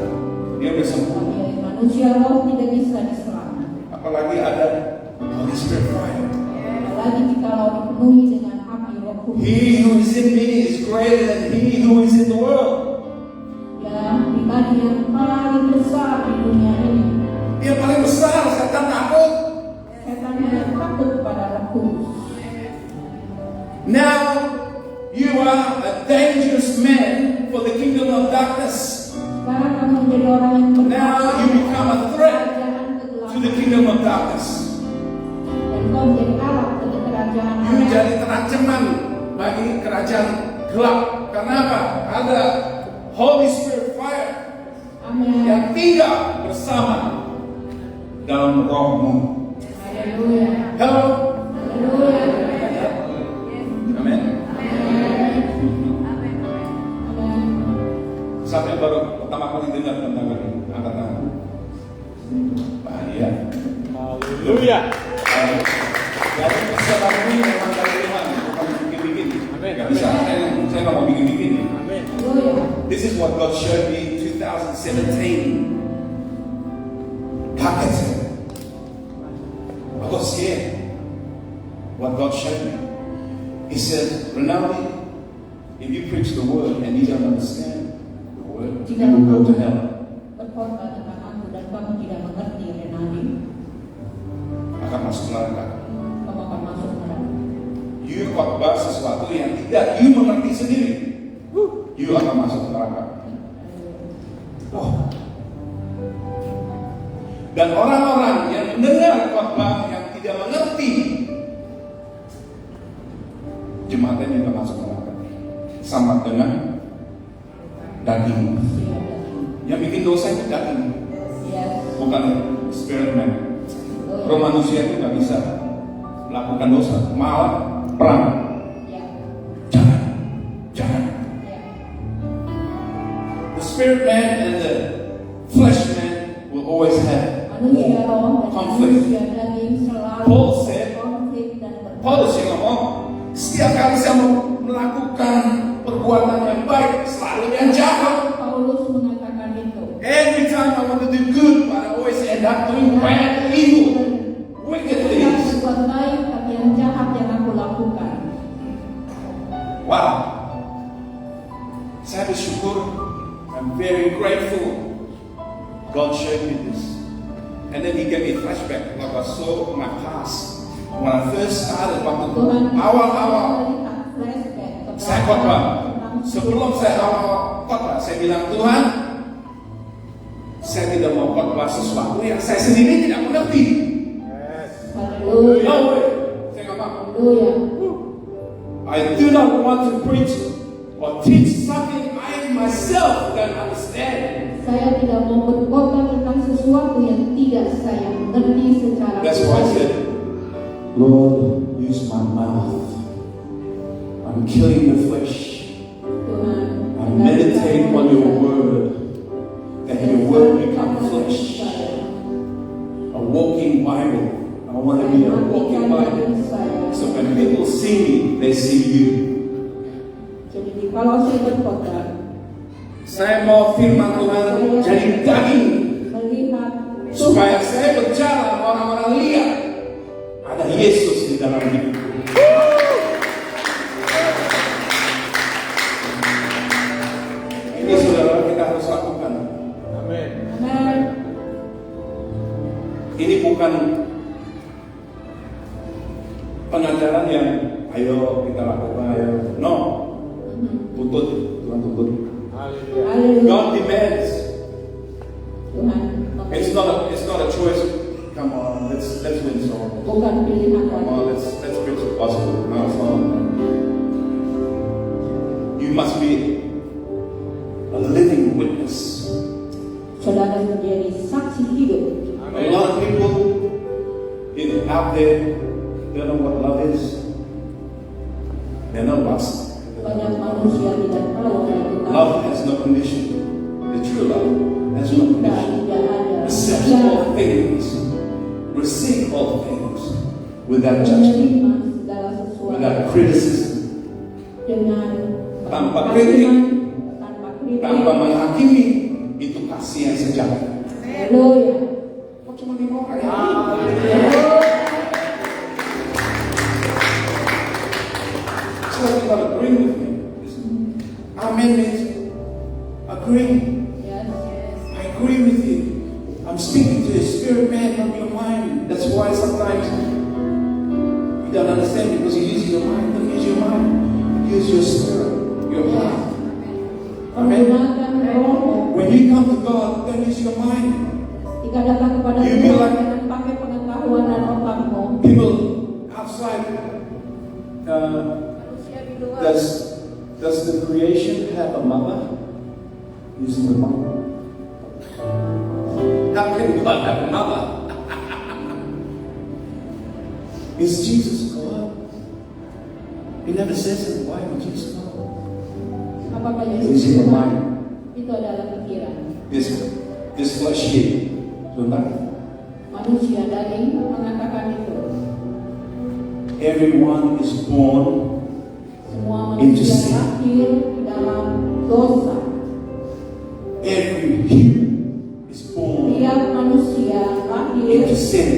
dia udah sembuh. Tapi manusia roh tidak bisa diserang. Apalagi ada Holy Spirit fire. Apalagi jikalau dipenuhi dengan api Roh Kudus. He who is in me is greater than he who is in the world. Ya, pribadi yang paling besar di dunia ini. Dia paling besar, setan takut. Setan yang takut kepada Roh Kudus. Now you are a dangerous man for the kingdom of darkness. Sekarang kamu menjadi orang yang Now you become a threat kerajaan to the kegelapan. kingdom of darkness. Dan kau menjadi alat bagi kerajaan You Allah. jadi terancaman bagi kerajaan gelap. Karena apa? Ada Holy Spirit fire Amin. yang tinggal bersama dalam rohmu. Haleluya. Hello? Haleluya. Amin. Amin. Siapa yang baru pertama kali dengar tentang ini? Angkat tangan. Bahaya. Haleluya. Jadi pesan ini memang dari Tuhan, bukan bikin-bikin. Amin. Gak bisa, saya nggak mau bikin-bikin. Amin. Haleluya. This is what God showed me in 2017. Kaget. I got scared. What God showed me. He said, Rinaldi, if you preach the word and you don't understand the word, you will go to hell. Berkhotbah tentang aku dan kamu tidak mengerti, Renaldi, Akan masuk neraka. kamu akan masuk neraka. You khotbah sesuatu yang tidak you mengerti sendiri, you akan masuk neraka. Oh. Dan orang-orang yang mendengar khotbah yang tidak mengerti, jemaatnya juga masuk neraka. Sama dengan daging. Yang bikin dosa itu daging, Yes. bukan spirit man. Roh manusia itu nggak bisa melakukan dosa, malah perang. Ya. Jangan. Ya. The spirit man and the flesh man will always have Manusia roh dan conflict. manusia daging selalu Paul said, konflik dan berperang. Paulus yang ngomong, setiap kali saya mau melakukan perbuatan yang baik, selalu yang jahat. Paulus mengatakan itu. Every time I want to do good, but I always end up doing bad, evil, wicked Saya things. berbuat baik, tapi yang jahat yang aku lakukan. Wow. Saya bersyukur. I'm very grateful. God showed me this. And then he gave me a flashback. Like I saw my past. When I first started, waktu Tuhan awal-awal Saya khotbah. Sebelum saya awal khotbah, saya bilang, Tuhan, saya tidak mau khotbah sesuatu yang saya sendiri tidak mengerti. Haleluya. No way. Saya nggak mau. Haleluya. I do not want to preach or teach something I myself don't understand. Saya tidak mau berkhotbah tentang sesuatu yang tidak saya mengerti secara That's why I said, Lord, use my mouth. I'm killing the flesh. Tuhan, I meditate on your word. That your word become flesh. A walking Bible. I want to be a walking Bible. So when people see me, they see you. Jadi kalau saya berkhotbah, Saya mau firman Tuhan jadi daging. melihat Supaya saya berjalan, orang-orang lihat ada Yesus di dalam hidup. Ini saudara kita harus lakukan. Amin. Amen. Ini bukan pengajaran yang ayo kita lakukan, ayo. No, tuntut, Tuhan tuntut. Haleluya. Haleluya. God demands. Tuhan, It's not a choice. Come on, let's win some. bukan pilihan Come kami. on, let's preach the gospel. No, it's not. You must be a living witness. Saudara menjadi saksi hidup. A lot of people out there don't know what love is. They're not lost. Banyak manusia tidak tahu tentang Love has no condition. The true love has no cinta condition. tidak ada. Accept all things. Receive all things without judgment, Menerima segala sesuatu without criticism, dengan tanpa kritik, tanpa kritik. tanpa menghakimi. Itu kasih yang sejati. Haleluya. Kok cuma 5 orang ya? So you gotta agree with me. Amen means agree. Yes. I agree with you. I'm speaking to your spirit, man, not your mind. That's why sometimes you don't understand because you use your mind. Don't use your mind. Use your spirit, your heart. Amen. Menggunakan roh. When you come to God, don't use your mind. Jika datang kepada You Tuhan bilang- dengan pakai pengetahuan dan otakmu. People outside, does the creation have a mother? Using the mind. How can God have a mother? Is Jesus God? He never says in the Bible, Jesus God. Apakah Using Yesus the Tuhan? mind. Itu adalah pikiran. This flesh here. Sebentar. Manusia daging mengatakan itu. Everyone is born Semua Into manusia sin. lahir di dalam dosa. Every human is born Tiap manusia lahir into sin.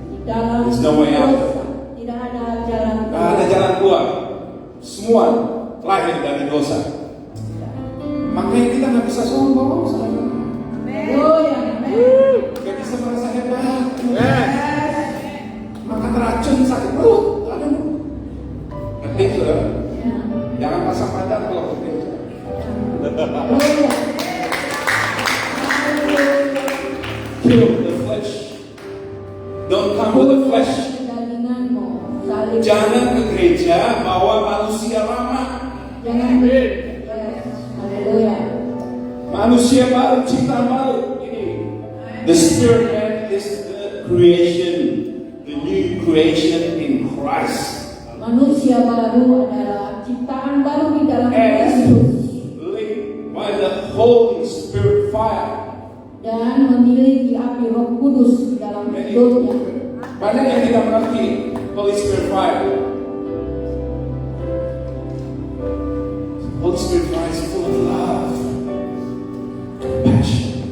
di dalam There's no way out. dosa. Tidak ada jalan Gak ada jalan keluar. Semua lahir dari dosa. Makanya kita nggak bisa sombong, saudara. Haleluya. Gak bisa merasa hebat. Yes. Makan racun sakit perut. Aduh. Ngerti saudara? Jangan pasang padan kalau ngerti. Haleluya. Kill the flesh. Don't come with the flesh. Kedaginganmu salib. Jangan ke gereja bawa manusia lama. Jangan. Amin. Haleluya. Manusia baru, ciptaan baru. Ini. The spirit man is the creation, the new creation in Christ. Manusia baru adalah ciptaan baru di dalam As Kristus lit by the Holy Spirit fire. dan memiliki api Roh Kudus di dalam hidupnya. Banyak yang tidak mengerti Holy Spirit fire. Holy Spirit fire is full of love, compassion.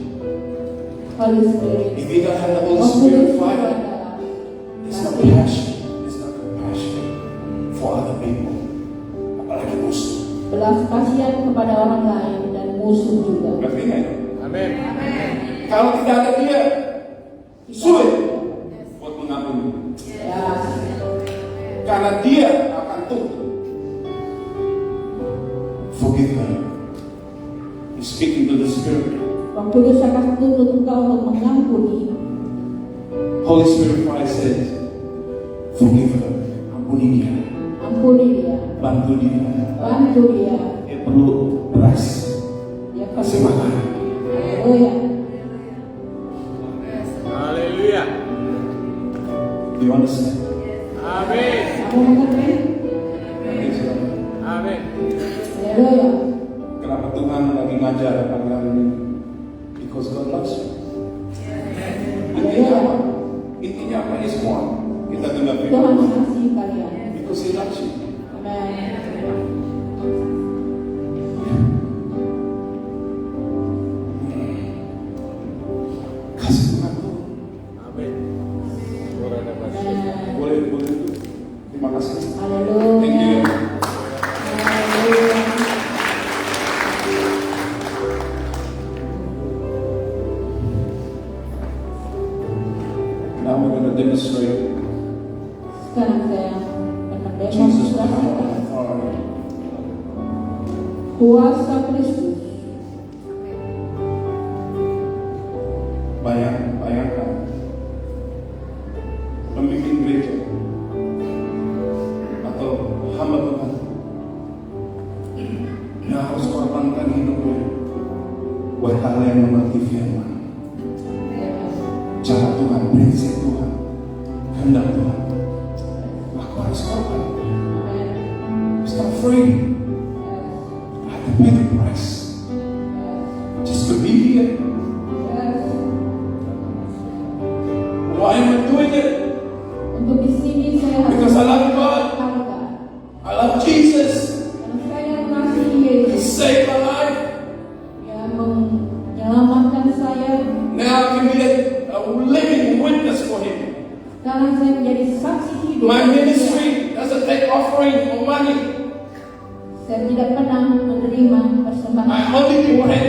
Holy Spirit. If you don't have the Holy Roh Spirit Kudus itu fire, adalah there's no kasih, passion. There's no compassion for other people. Apalagi musuh. belas kasihan kepada orang lain dan musuh juga. Ngerti nggak ya? Amin. Kalau tidak ada dia, sulit buat mengampuni. Ya, Karena dia akan tuntut. He's speaking to the Spirit. Roh Kudus akan tuntut engkau untuk mengampuni. Holy Spirit Christ says, forgive her. Ampuni dia. Ampuni dia, Bantu dia. bantu dia. Dia perlu beras. Dia Kasih makan. Haleluya. Hallelujah. Do you understand? Amen. Kamu mengerti? Amen. Haleluya. Kenapa Tuhan lagi ngajar pagi hari ini? Because God loves you. Intinya apa? Intinya apa ini semua? Kita dengar Tuhan firman. mengasihi kalian. Because He loves you. Amen. Kasih Tuhan tuh. Amen. Ora ada bahasa. Boleh itu. Terima kasih. Haleluya. Thank you. Haleluya. Now we're going to demonstrate Sekarang saya akan Jesus' power and mendemonstrasikan authority. kuasa Kristus. Bayangkan pemimpin gereja atau hamba Tuhan yang harus korbankan hidupnya buat hal yang mengerti firman, cara Tuhan, prinsip Tuhan, kehendak Tuhan. Aku harus korban. It's not free. I have to pay the price just to be here. Why am I doing it? Untuk di sini saya harus Because I love God. berkata, I love Jesus. karena saya mengasihi He Yesus saved my life. yang menyelamatkan saya. Now I can be a living witness for Him. Sekarang saya menjadi saksi hidup. My ministry doesn't take offering or money. Saya tidak pernah menerima persembahan. I only depend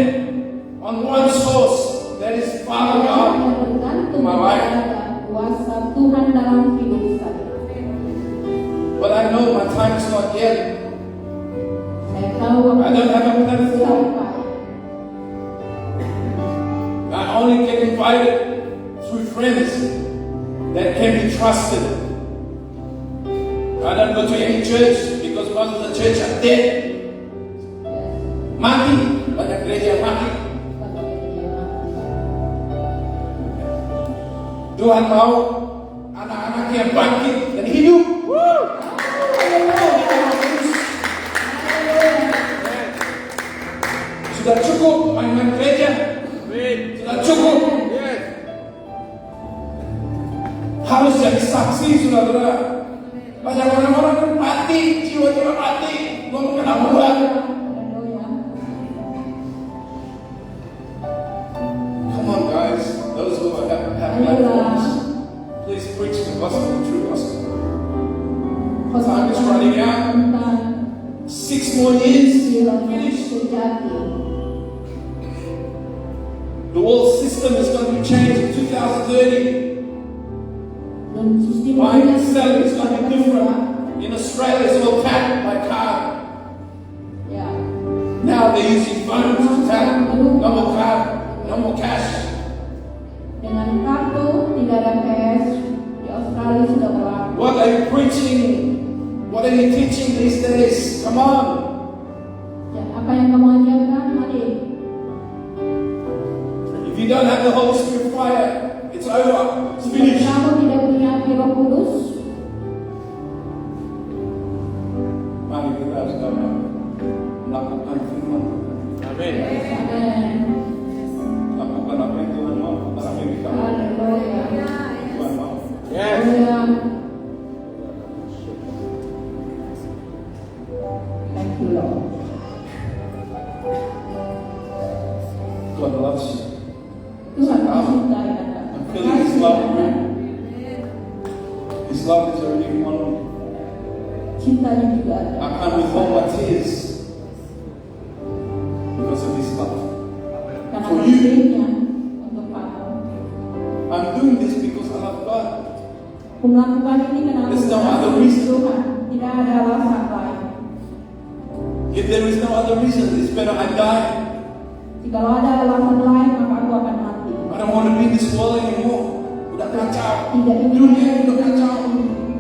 on one source, that is Father Saya God. hanya bergantung My life. kepada kuasa Tuhan dalam hidup saya. But I know my time is not yet. Saya tahu I don't have a platform. sampai. I only get invited through friends that can be trusted. I don't go to any church because most of the church are dead. Mati, banyak gereja yang mati. Tuhan mau anak-anak yang bangkit dan hidup. Sudah cukup main-main gereja. Amen. Sudah cukup. Yes. Harus jadi saksi, saudara. Banyak orang-orang yang mati, jiwa-jiwa mati, belum mengenal Tuhan. Haleluya. Come on, guys. Those who have platforms, please preach the gospel, the true gospel. Time is running out. 6 more years, finish. The world system is going to be changed in 2030. Buying and selling is going to be different. In Australia, it's all tapped by card. Ya. Now they're using phones to tap. No more card, no more cash. Dengan kartu tidak ada cash di Australia sudah berlaku. What are you preaching? What are you teaching these days? Come on. Ya, apa yang kamu ajarkan hari? If you don't have the Holy Spirit fire, it's over. It's Jika finished. kamu tidak punya api Roh Kudus, Mari kita sekarang melakukan firman Tuhan. Amen. amen. Lakukan apa yang Tuhan mau, bukan apa yang kita mau. Haleluya. Tuhan mau. Yes. Haleluya. Thank you, Lord. God loves you. Tuhan mencintai Anda. I'm feeling His love. His love is already on me. Cintanya juga ada. I can't withhold my tears because of His love. Karena For you. kasihnya untuk kamu. I'm doing this because I love God. Aku melakukan ini karena aku There's no other mengasihi reason. Tuhan. Tidak ada alasan lain. If there is no other reason, it's better I die. Jikalau ada alasan lain, maka aku akan mati. I don't want to be in this world anymore. Udah kacau. Tidak ingin Dunia udah kacau.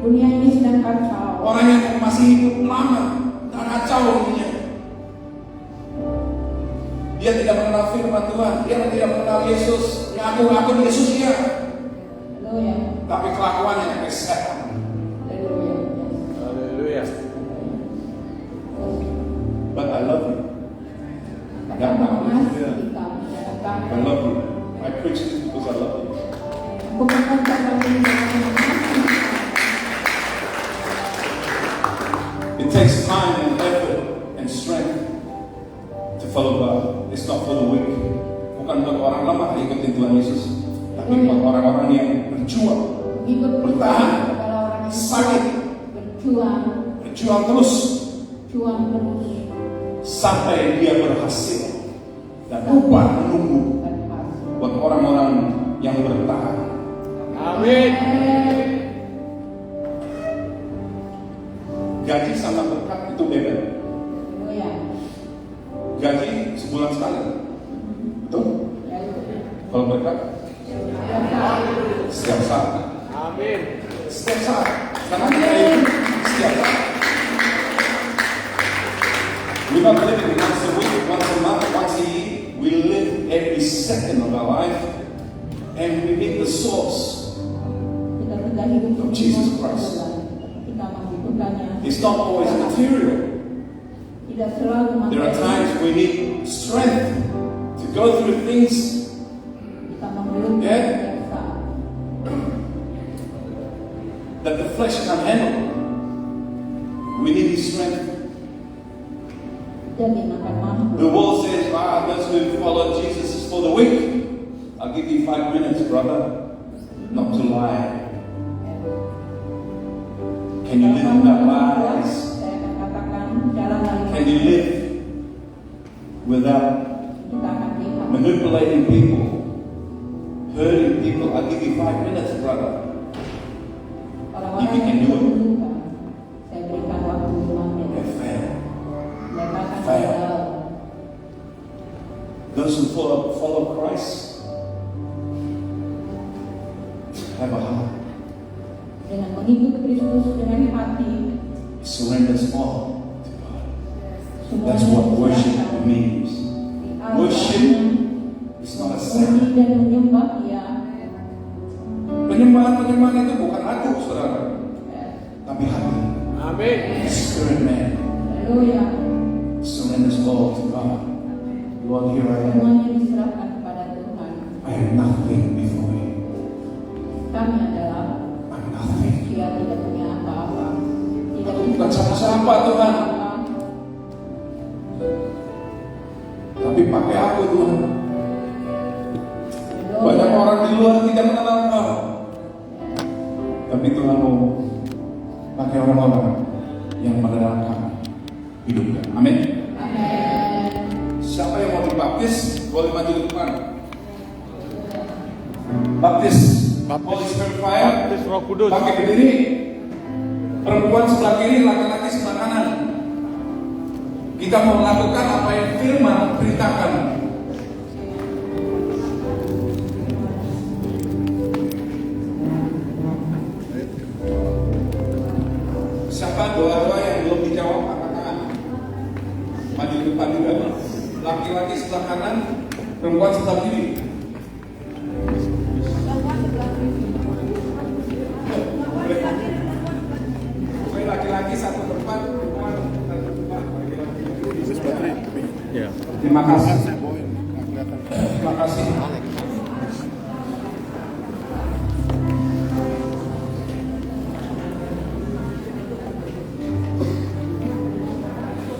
Dunia ini sedang kacau. Orang yang masih hidup lama, udah kacau dunia. Dia tidak mengenal firman Tuhan. Dia tidak mengenal Yesus. Ngaku-ngaku Yesus dia. Haleluya. Tapi kelakuannya kayak setan. Haleluya. Haleluya. But I love you. Akan mengasihi kamu dan akan I love you. I preach this because I love you. aku mengatakan ini dengan mengasihi kamu. It takes time and effort and strength to follow God. It's not for the weak. Bukan buat orang lemah ikutin Tuhan Yesus, tapi buat orang-orang yang berjuang, Ikut bertahan, adalah orang yang sakit, berjuang terus berjuang terus sampai dia berhasil. Dan upah menunggu dan hasil. buat orang-orang yang bertahan. Amin. Gaji sama berkat itu beda. Haleluya. Gaji sebulan sekali, betul? Kalau berkat setiap saat. Amin. Setiap saat. Karena kita hidup setiap saat. We're not living once a week, once a month, once a year. We live every second of our life, and we need the source. Kita tidak hidup Of Jesus Christ. Kita membutuhkannya. It's not always material. Tidak selalu There are times we need strength to go through things. kita memerlukan Yeah. biasa. That the flesh can handle. We need His strength. Jadi akan mampu. The world says, those who follow Jesus is for the weak. I'll give you 5 minutes, brother, not to lie. Can you live without lies? Saya akan katakan jalan lain. Can you live without Kita akan lihat. manipulating people, hurting people? I'll give you 5 minutes, brother. Orang-orang If you can yang do it. membutuhkan, saya berikan waktu 5 menit. They're fair. Mereka akan Fair. gagal. Those who follow Christ have a heart. Dengan mengikut Kristus dengan hati, Surrenders all to God. semuanya That's what worship diserahkan. means. Diarahkan, Worship is not a memuji sound. dan menyembah Dia. Penyembahan itu bukan lagu, saudara, tapi hati. Amin. Spirit man Haleluya. surrenders all to God. Lord, here I am. Semuanya diserahkan kepada Tuhan. I am nothing before you. Kami adalah I'm nothing. Dia tidak punya apa-apa. Tidak Aku bukan siapa-siapa, Tuhan. apa-apa. Tapi pakai aku, Tuhan. Haleluya. Banyak orang di luar tidak mengenal Kau. Tapi Tuhan mau pakai orang-orang yang mengenalkan hidupnya. Amin. Amin. Siapa yang mau dibaptis boleh maju ke depan. Baptis, Holy Spirit fire. Baptis Roh Kudus. Pakai berdiri. Perempuan sebelah kiri, laki-laki sebelah kanan. Kita mau melakukan apa yang firman perintahkan. Siapa doa-doa yang belum dijawab angkat tangan. Maju ke depan juga. Laki-laki sebelah kanan, perempuan sebelah kiri. Pokoknya laki-laki satu tempat, perempuan satu tempat. Ya. Terima kasih. Terima kasih.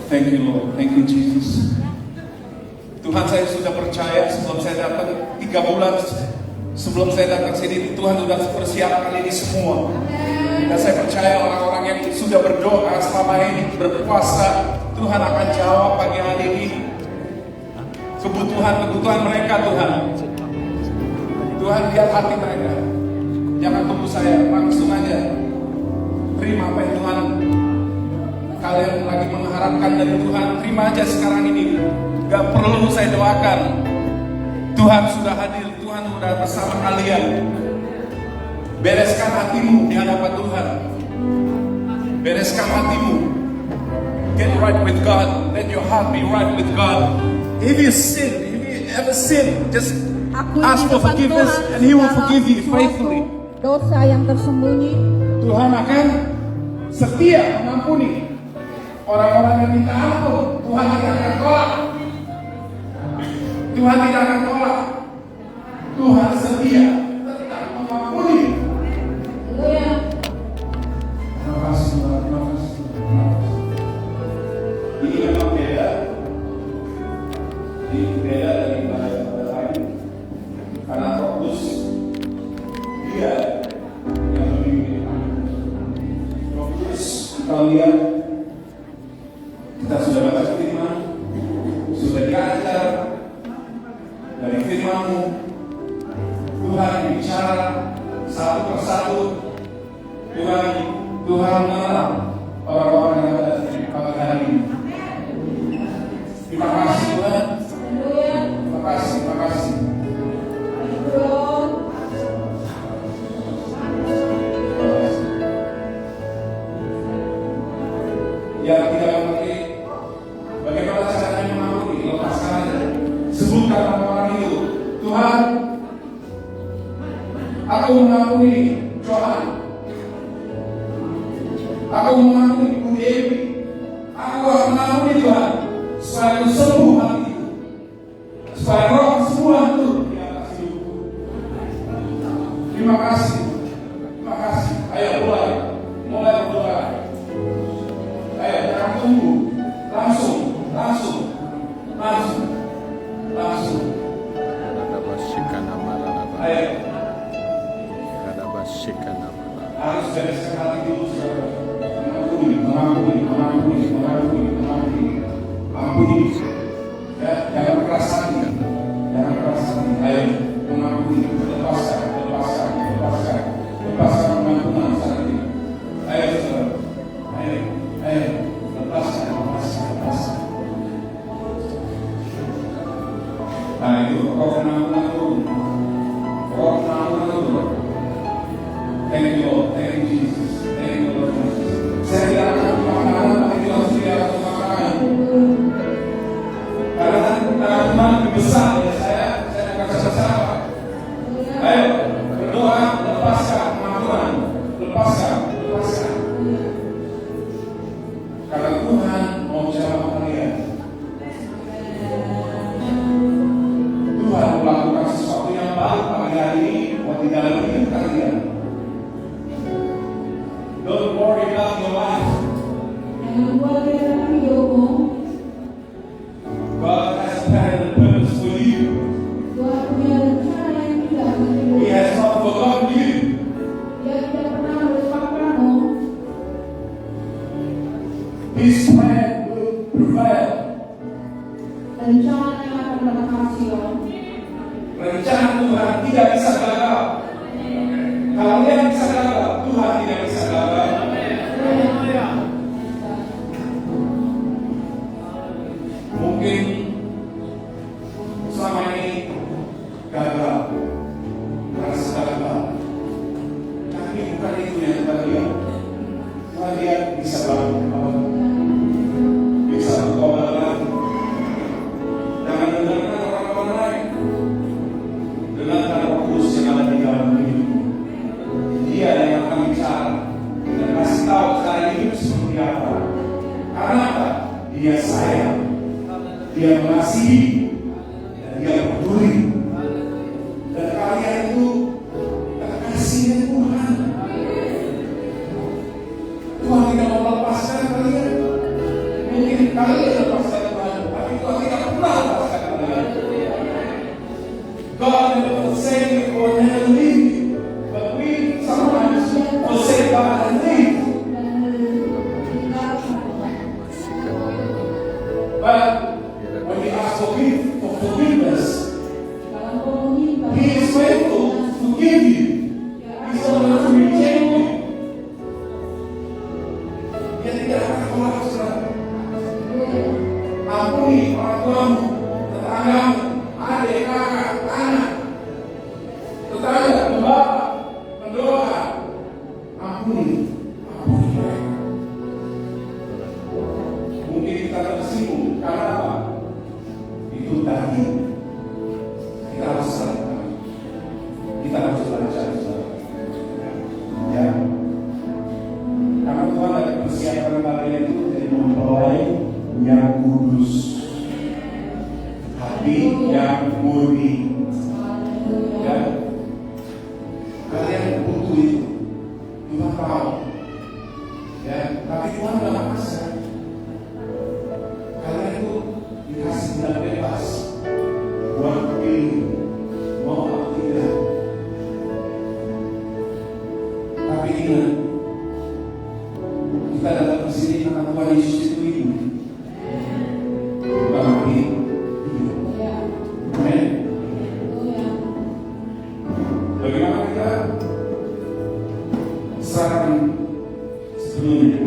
Thank you Lord, thank you Jesus. Tuhan, saya sudah percaya sebelum saya datang 3 bulan sebelum saya datang sini, Tuhan sudah persiapkan ini semua. Dan saya percaya orang-orang yang sudah berdoa selama ini, berpuasa, Tuhan akan jawab pagi hari ini kebutuhan mereka, Tuhan. Tuhan, lihat hati mereka. Jangan tunggu saya, langsung aja terima apa yang Tuhan kalian lagi mengharapkan dari Tuhan. Terima aja sekarang ini. Gak perlu saya doakan. doakan. Tuhan sudah hadir, Tuhan sudah bersama kalian. Bereskan hatimu di hadapan Tuhan. Bereskan hatimu. Get right with God. Let your heart be right with God. If you ever sin, just Akui ask di for depan forgiveness Tuhan and He will segala forgive you suatu faithfully. dosa yang tersembunyi. Tuhan akan setia mengampuni orang-orang yang minta ampun. Tuhan tidak akan tolak. Tuhan tidak akan tolak. Tuhan setia tetap mengampuni. Haleluya. Terima kasih Tuhan, terima kasih, terima kasih. Ini memang beda. Ini beda dari ibadah lain. Karena Roh Kudus dia yang membimbing. Roh Kudus, kalau lihat kita sudah baca firman, sudah diajar dari firman-Mu, Tuhan bicara satu persatu. Tuhan mengenal orang-orang yang ada di pagi hari ini. Terima kasih Tuhan. Terima kasih, terima kasih. Yang tidak mengerti bagaimana caranya mengampuni, lepaskan aja. Sebutkan orang-orang itu. Tuhan, aku mengampuni Johan. Aku mengampuni Bu Dewi. Aku akan mengampuni Tuhan supaya aku sembuh hatiku, supaya roh semua itu di atas hidupku. Terima kasih, terima kasih. Ayo mulai berdoa. Ayo jangan tunggu, langsung. Ayo. Harus bereskan hati dulu, saudara. Ampuni. Ya, jangan keras hati. Ayo, mengampuni, lepaskan pengampunan saat ini. Ayo, saudara. Ayo, lepaskan. Nah, itu roh pengampunan turun. Thank you Lord, thank you Jesus, thank you Lord Jesus. Saya tidak akan makanan, tapi kita harus tidak akan makanan. Karena Tuhan lebih besar dari saya bukan siapa-siapa. Ayo, berdoa, lepaskan pengampunan, lepaskan. Karena Tuhan mau bicara sama kalian. Tuhan melakukan sesuatu yang baik pagi hari ini buat di dalam hidup kalian. Don't worry about your life. God has a plan and purpose for you. He has not forgotten you. His plan will prevail. Rencana Tuhan tidak bisa gagal. Kalau dia bisa gagal, Tuhan tidak bisa gagal. Mungkin selama ini gagal, merasa gagal, tapi bukan itu yang Tuhan lihat. Tuhan lihat bisa bangun, bisa bertobat lagi. Jangan dengarkan orang-orang lain. Dengarkan Roh Kudus yang ada di dalam hidupmu. Dia yang akan bicara dan kasih tahu cara hidup seperti apa. Karena apa? Dia sayang, dia mengasihi, dan dia peduli. Dan kalian itu terkasihnya Tuhan. Tuhan tidak mau melepaskan kalian. Mungkin kalian lepaskan Tuhan, tapi Tuhan tidak pernah lepaskan kalian. God never forsake you or never leave you. But we sometimes forsake God and leave. But when we ask for forgiveness, He is faithful to forgive you. He's not going to reject you. Dia tidak akan tolak, saudara. Ampuni orang tuamu, tetangga tetanggamu, adik, kakak, anak, tetangga, membawa, mendoa, ampuni mereka. Mungkin kita tersinggung karena apa? Itu tadi kita harus saling, kita harus belajar. Ya, karena Tuhan ada persiapan kalian itu dari mempelai yang kudus, hati yang murni. Ya, kalian butuh itu. Tuhan tahu. Ya, tapi Tuhan tidak maksa. Kalian itu dikasih bulan bebas buat pilih mau atau tidak. Tapi ingat, kita datang ke sini karena Tuhan Yesus itu hidup, bukan mati, hidup. Amin. Bagaimana kita serahkan sebelumnya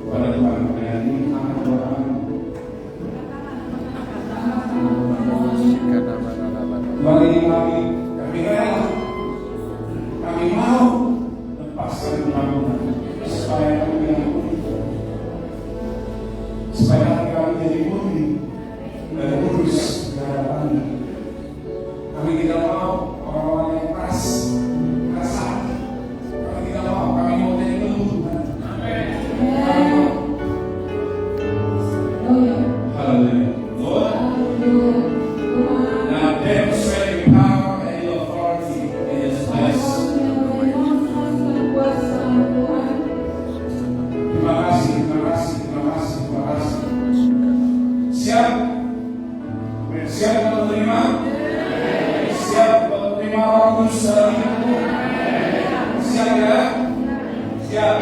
kepada Tuhan? Ini akan doakan. Tuhan ini kami rela, kami mau lepaskan pembangunan supaya kami diampuni, supaya kami jadi murni dan kudus di hadapan-Nya. Kami tidak mau orang-orang yang keras, kami tidak mau, kami mau jadi lembut. Haleluya. Lord, now demonstrate your power and your authority in this place. Terima kasih. Siap? Siap untuk menerima? Siap untuk menerima Roh Kudus dalam hidupmu? Siap ya? Siap.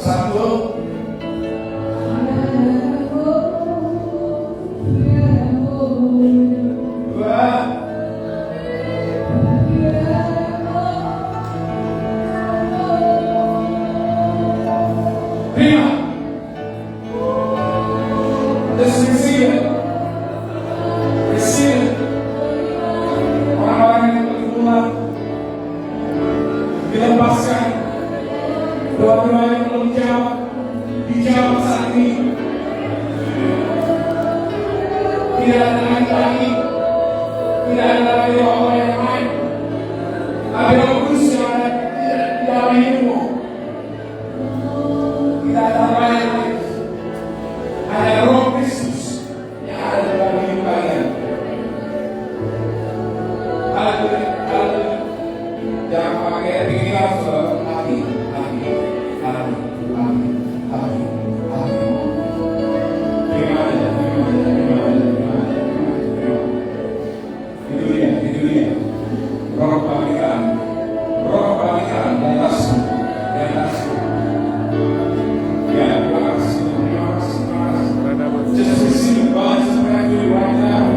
Satu. Dua. Terima. Let's receive it. Receive it. Orang-orang yang bergumul dilepaskan. Doa-doa yang belum dijawab saat ini. Tidak ada lagi, tidak ada lagi Allah yang lain. Tapi Roh Kudus yang ada di dalam hidupmu. Tidak ada lain lagi. Ada Roh Kristus yang ada di dalam hidup kalian. Haleluya. Jangan pakai pikiran saudara. Itu dia. Roh kebangkitan di atasmu. Ya, terima kasih. Just receive God's breakthrough right now.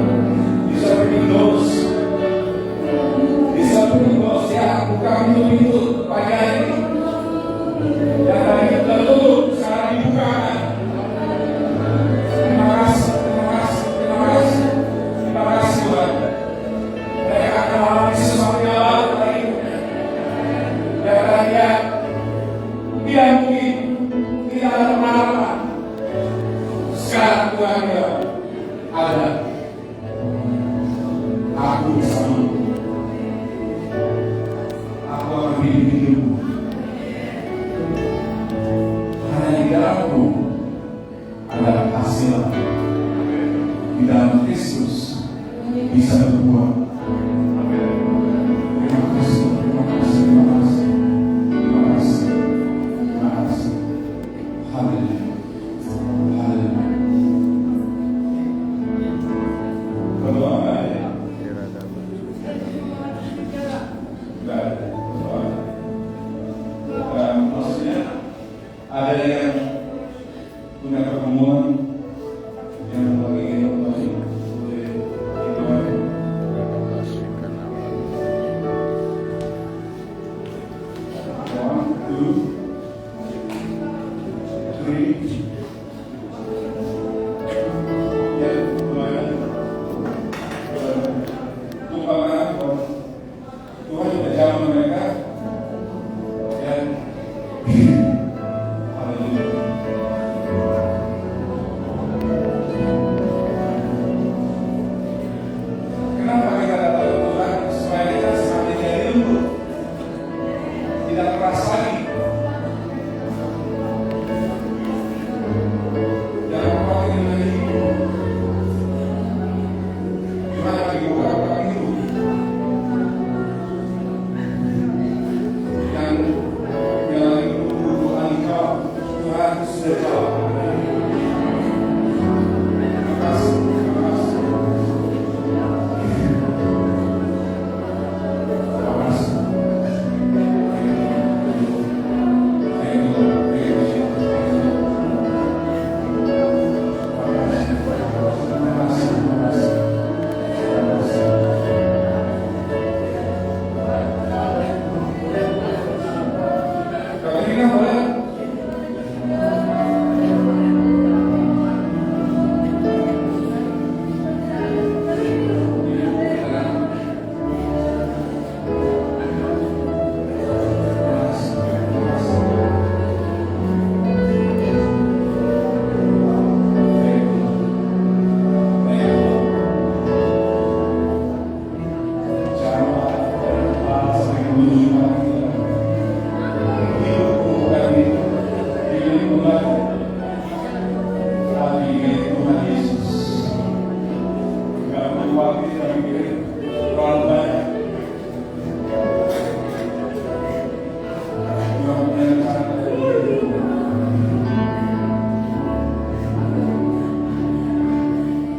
He's opening doors. Ya, buka pintu pagi hari ini. Yang tadi tertutup, sekarang dibukakan. Terima kasih Tuhan. Mereka akan mengalami sesuatu yang baru lagi. Dan dia mungkin tidak ada pengalaman. Sekarang Tuhan dia ada. Aku bersamamu. Aku akan hidup hidupmu. Hanya di dalammu adalah hasil. Di dalam Kristus bisa berbuat. Terima kasih. Haleluya. Berdoa nggak ada? Nggak ada. Maksudnya ada yang punya pertemuan yang lagi kita boleh itu aja. One, two. berdiri. Ya, Tuhan. Tuhan, Tuhan sudah jawab mereka. Dan haleluya. Kenapa kita datang ke Tuhan? Supaya kita semakin jadi lembut, tidak keras lagi. Jangan pakai dengan ibu. Gimana ibu pakai ibu? Yang ibu Tuhan Tuhan sudah jawab. Terima kasih. Terima kasih.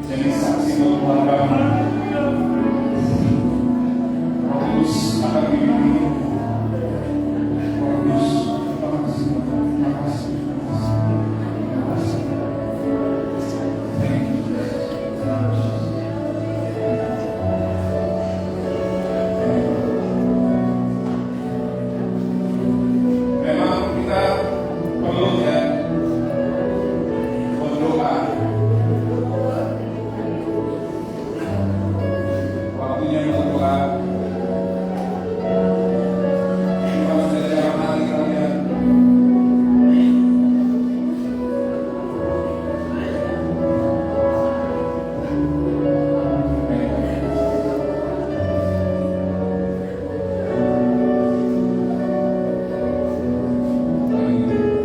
Jadi saksi untuk agama, Roh Kudus akan dibimbing. Roh Kudus, terima kasih, terima kasih, terima kasih. Thank you. Memang kita perlu ya berdoa. Waktunya berdoa. Kita sudah dalam hati kalian.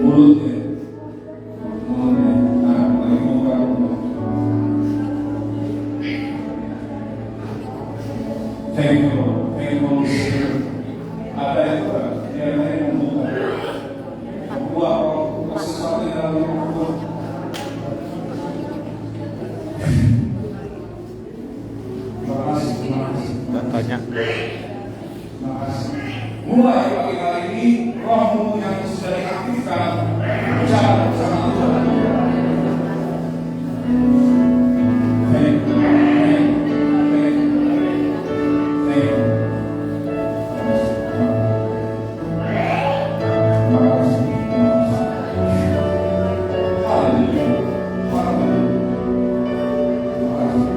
Mulutnya, dari muka. Thank you, Lord. Thank you, Holy Spirit. Ada itu kan, dia yang membuka, membuat sesuatu yang dalam hidup. Terima kasih, terima kasih. Dan tanya. Terima kasih. Mulai pagi hari ini, rohmu yang sudah diaktifkan berjalan bersama Tuhan. Thank you, thank you, thank you, thank you. Terima kasih, terima kasih. Haleluya, haleluya. Terima kasih.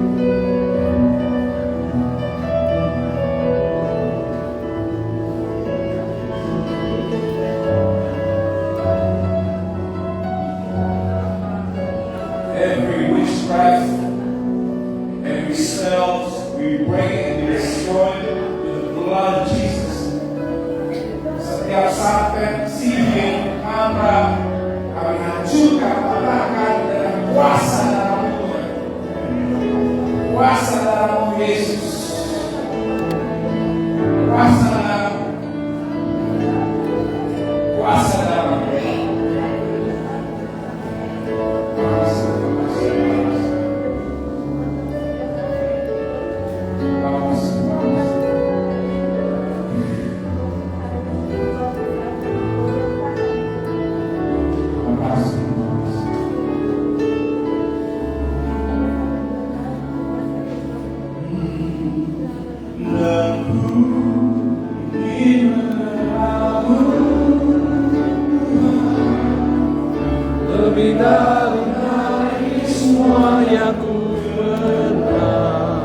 Every witchcraft, every spell, we break and we destroy it with the blood of Jesus. Setiap santet, sihir, mantra, kami hancurkan, patahkan dengan kuasa dalam Tuhan. Kuasa dalam Yesus. Kuasa dalam. Kuasa dalam. lebih dari semua yang ku pernah.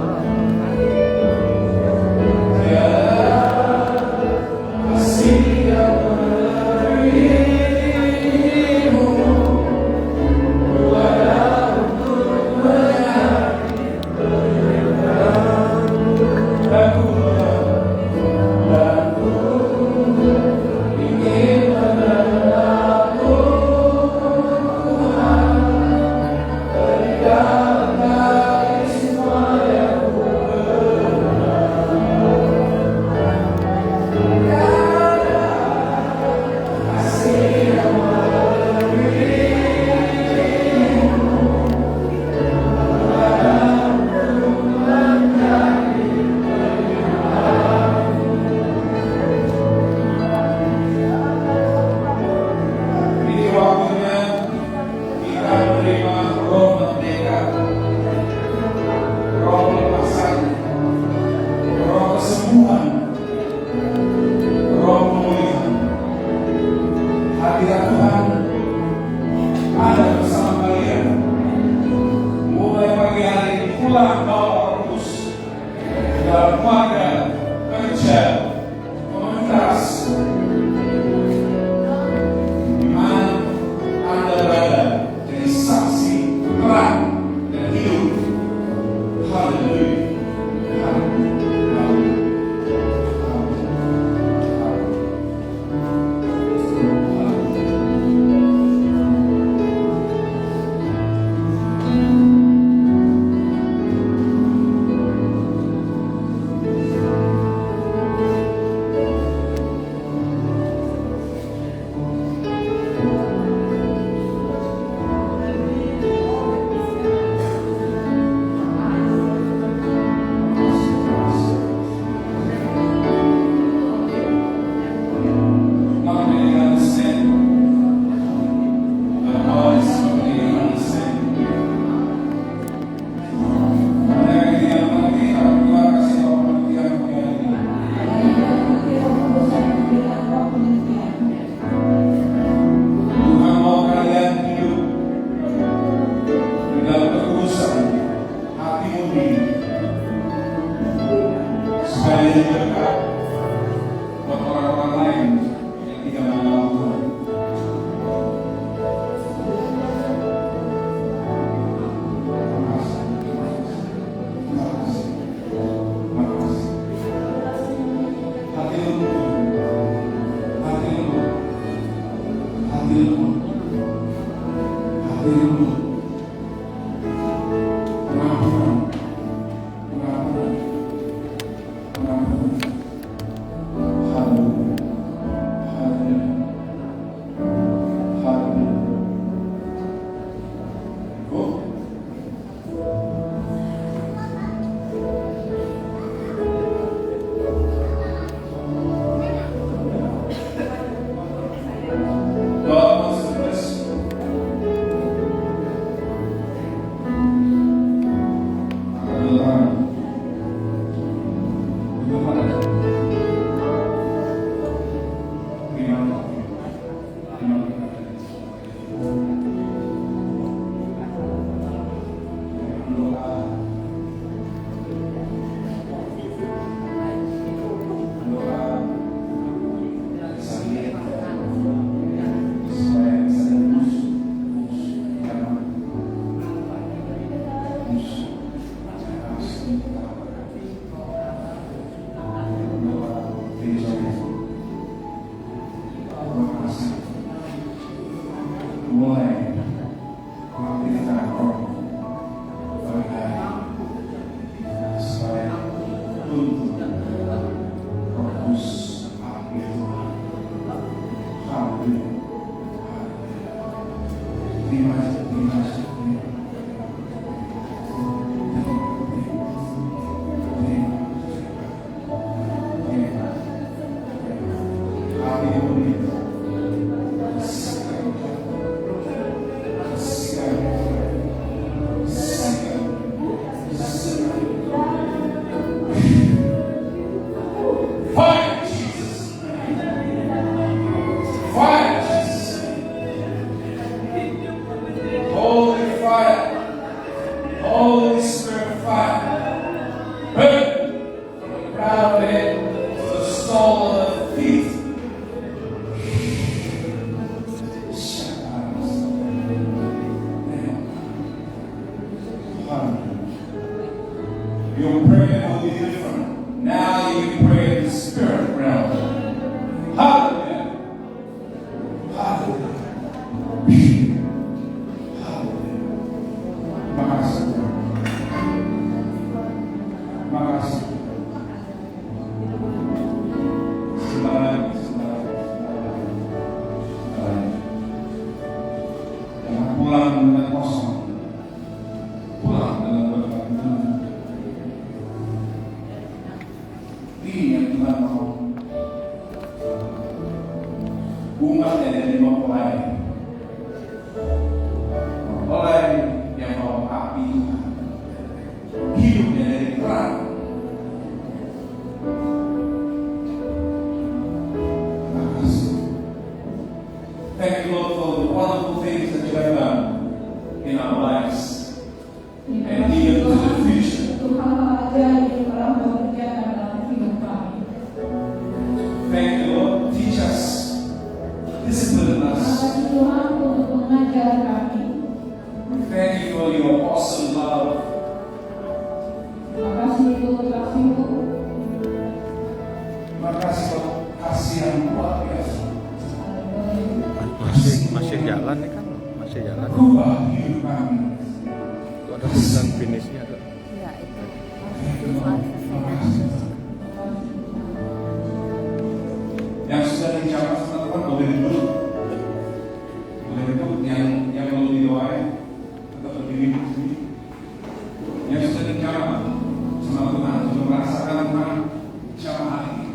Kasih yang memberimu buat aku menjadi aku ingin mengenalmu Tuhan, berikan dari semua yang ku kasih yang ini waktunya kita menerima roh merdeka, roh lepasan, roh kesembuhan, roh pemulihan. Hadirat Tuhan ada bersama kalian. Mulai pagi hari ini pulang bawa Roh Kudus dalam keluarga, kerja, komunitas, di mana Anda berada, jadi saksi terang dan hidup. Haleluya. Haleluya. Not many understand, but always somebody understand. Mereka yang mengerti, terima kasih Bapak pengertian ini. Tuhan mau kalian hidup di dalam kekudusan hati murni, supaya jadi berkat buat orang-orang lain yang tidak mengenal Tuhan. Terima kasih. Terima kasih. Terima kasih. Hati lembut. Hati lembut. Hati lembut. Hati lembut. Pengampunan. Pengampunan. Pengampunan. Haleluya. Haleluya. Haleluya. Oh. God wants to bless you. Haleluya. Bagaimana? Mulai aktifkan roh berhari supaya tuntut Roh Kudus api Tuhan. Haleluya. Terima kasih. Terima kasih. Fire, Jesus. Makasih. Makasih. Semangat. Jangan pulang dengan kosong. Pulang dengan berkat Tuhan. Ini yang Tuhan mau. Bunganya dari mempelai. Mempelai yang bawa api Tuhan. Hidupnya dari terang. Terima kasih. Thank you Lord for the wonderful things that you have done in our lives and even to the future. Untuk hal-hal ajaib yang telah bekerja dalam hidup kami. Thank you Lord. Teach us. Discipline us. Kasih Tuhan untuk mengajar kami. Thank you for your awesome love. Terima kasih untuk kasih-Mu. Terima kasih for kasih yang luar biasa. Masih jalan nih kan, masih jalan. Rubah hidup kami. Itu ada tulisan finishnya tuh. Yang sudah dicapai teman-teman boleh duduk. Boleh duduk. Yang belum didoain tetap berdiri di sini. Yang sudah dicapai sama Tuhan, sudah merasakan Tuhan jamaah ini,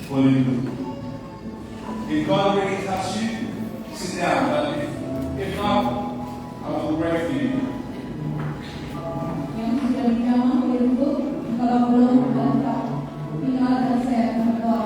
boleh duduk. If God really touch you, sit down. But if not, I will pray for you. Yang sudah dijamah boleh duduk. Kalau belum tetap tinggal dan saya akan berdoa.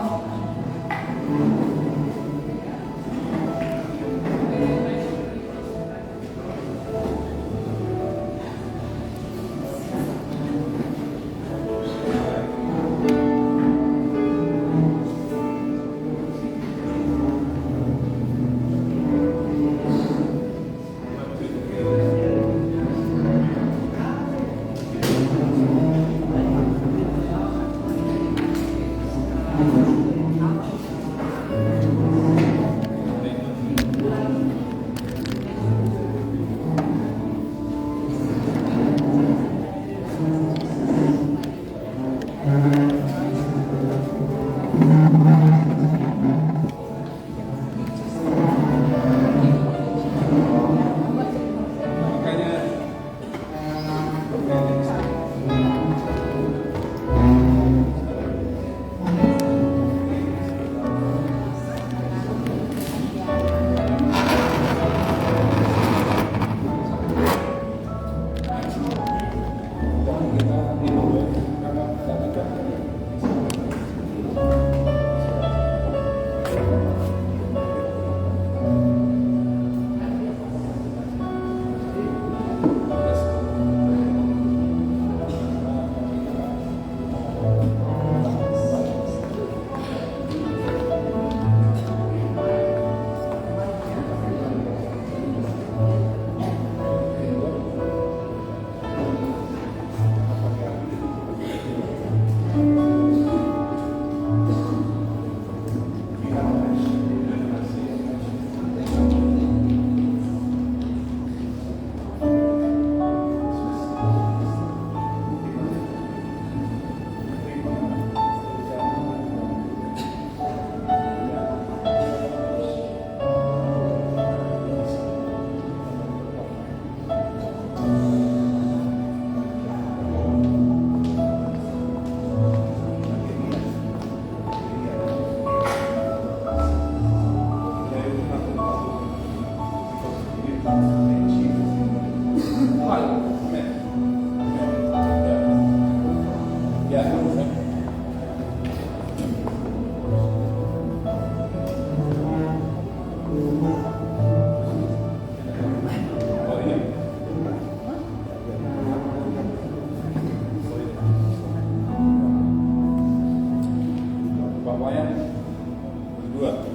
Berdua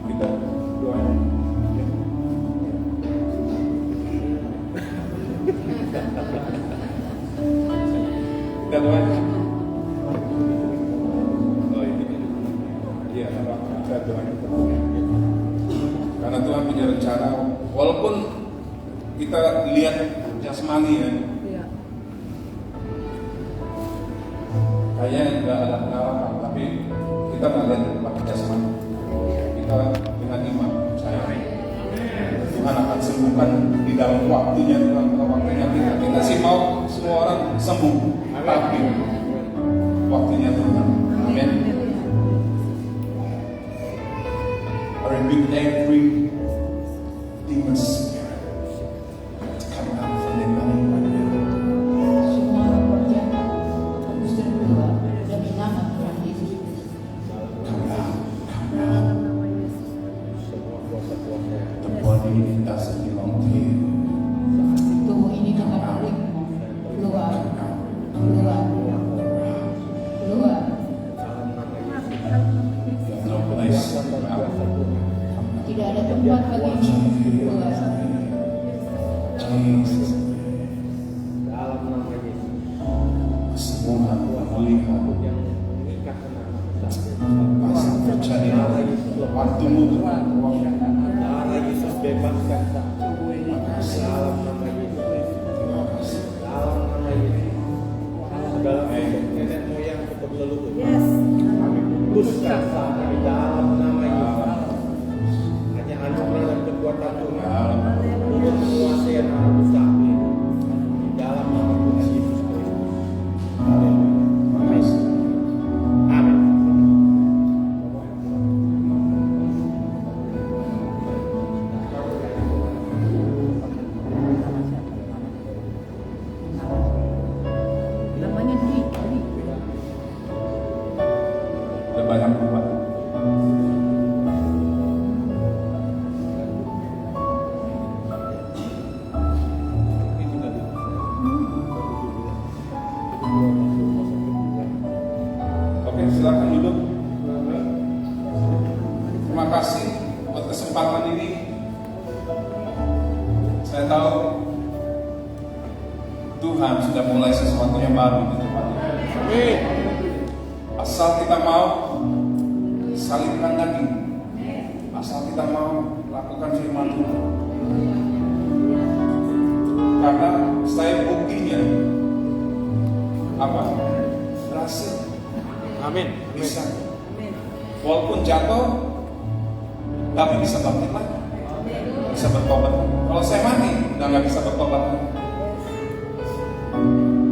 kita doain. walaupun kita lihat jasmani ya, kayaknya nggak ada apa, tapi kita nggak lihat pakai jasmani. Kita dengan iman percaya Tuhan akan sembuhkan di dalam waktunya, dalam waktunya kita sih mau semua orang sembuh, tapi waktunya Tuhan. Amin. I rebuke every demon spirit coming out from the body right now. Semua orang berjaya mesti keluar demi nama Tuhan Yesus. Come out, come out. The body doesn't belong to you. Tubuh ini bukan milikmu. Keluar, keluar, keluar. There's no place for out. Tidak ada tempat bagimu. Keluar. Jesus. Dalam nama Yesus. Semua melihat Yang mengikat pasti terjadi. Waktumu Tuhan. darah Yesus bebaskan dalam nama Yesus. Terima kasih. Dalam nama Yesus. Segala bentuk nenek moyang tetap leluhur. Kami putuskan saat ini dalam nama Yesus. Hanya anugerah dan kekuatan Tuhan untuk menguasai anak besar ini. Dalam nama Tuhan Yesus Kristus. Terima kasih. Amin. Namanya Dwi. Udah banyak berubah. Oke, silakan duduk. Terima kasih buat kesempatan ini. Saya tahu Tuhan sudah mulai sesuatu yang baru di tempat ini. Asal kita mau salibkan daging, asal kita mau lakukan firman Tuhan. Karena saya buktinya apa? Berhasil. Amin. Bisa. Walaupun jatuh, tapi bisa bangkit lagi. Bisa bertobat. Kalau saya mati, udah nggak bisa bertobat.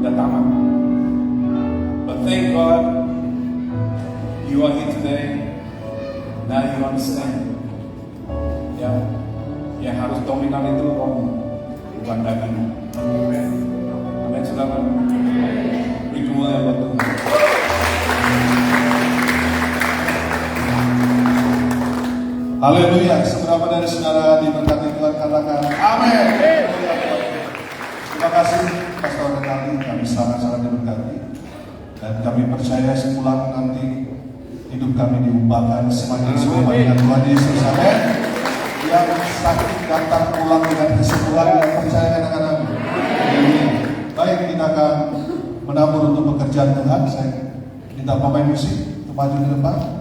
Udah tamat. But thank God, you are here today. Now you understand. Ya, yang harus dominan itu roh, bukan daging. Amin. Silakan. Beri kemuliaan buat Tuhan. Haleluya, seberapa dari saudara diberkati Tuhan katakan amin. Terima kasih Pastor Renaldi, kami sangat-sangat diberkati. Dan kami percaya sepulang nanti hidup kami diubahkan semakin serupa dengan Tuhan Yesus. Amin. Yang sakit datang pulang dengan kesembuhan yang percaya dengan kami. Amin. Baik, kita akan menabur untuk pekerjaan Tuhan. Saya minta pemain musik untuk maju ke depan.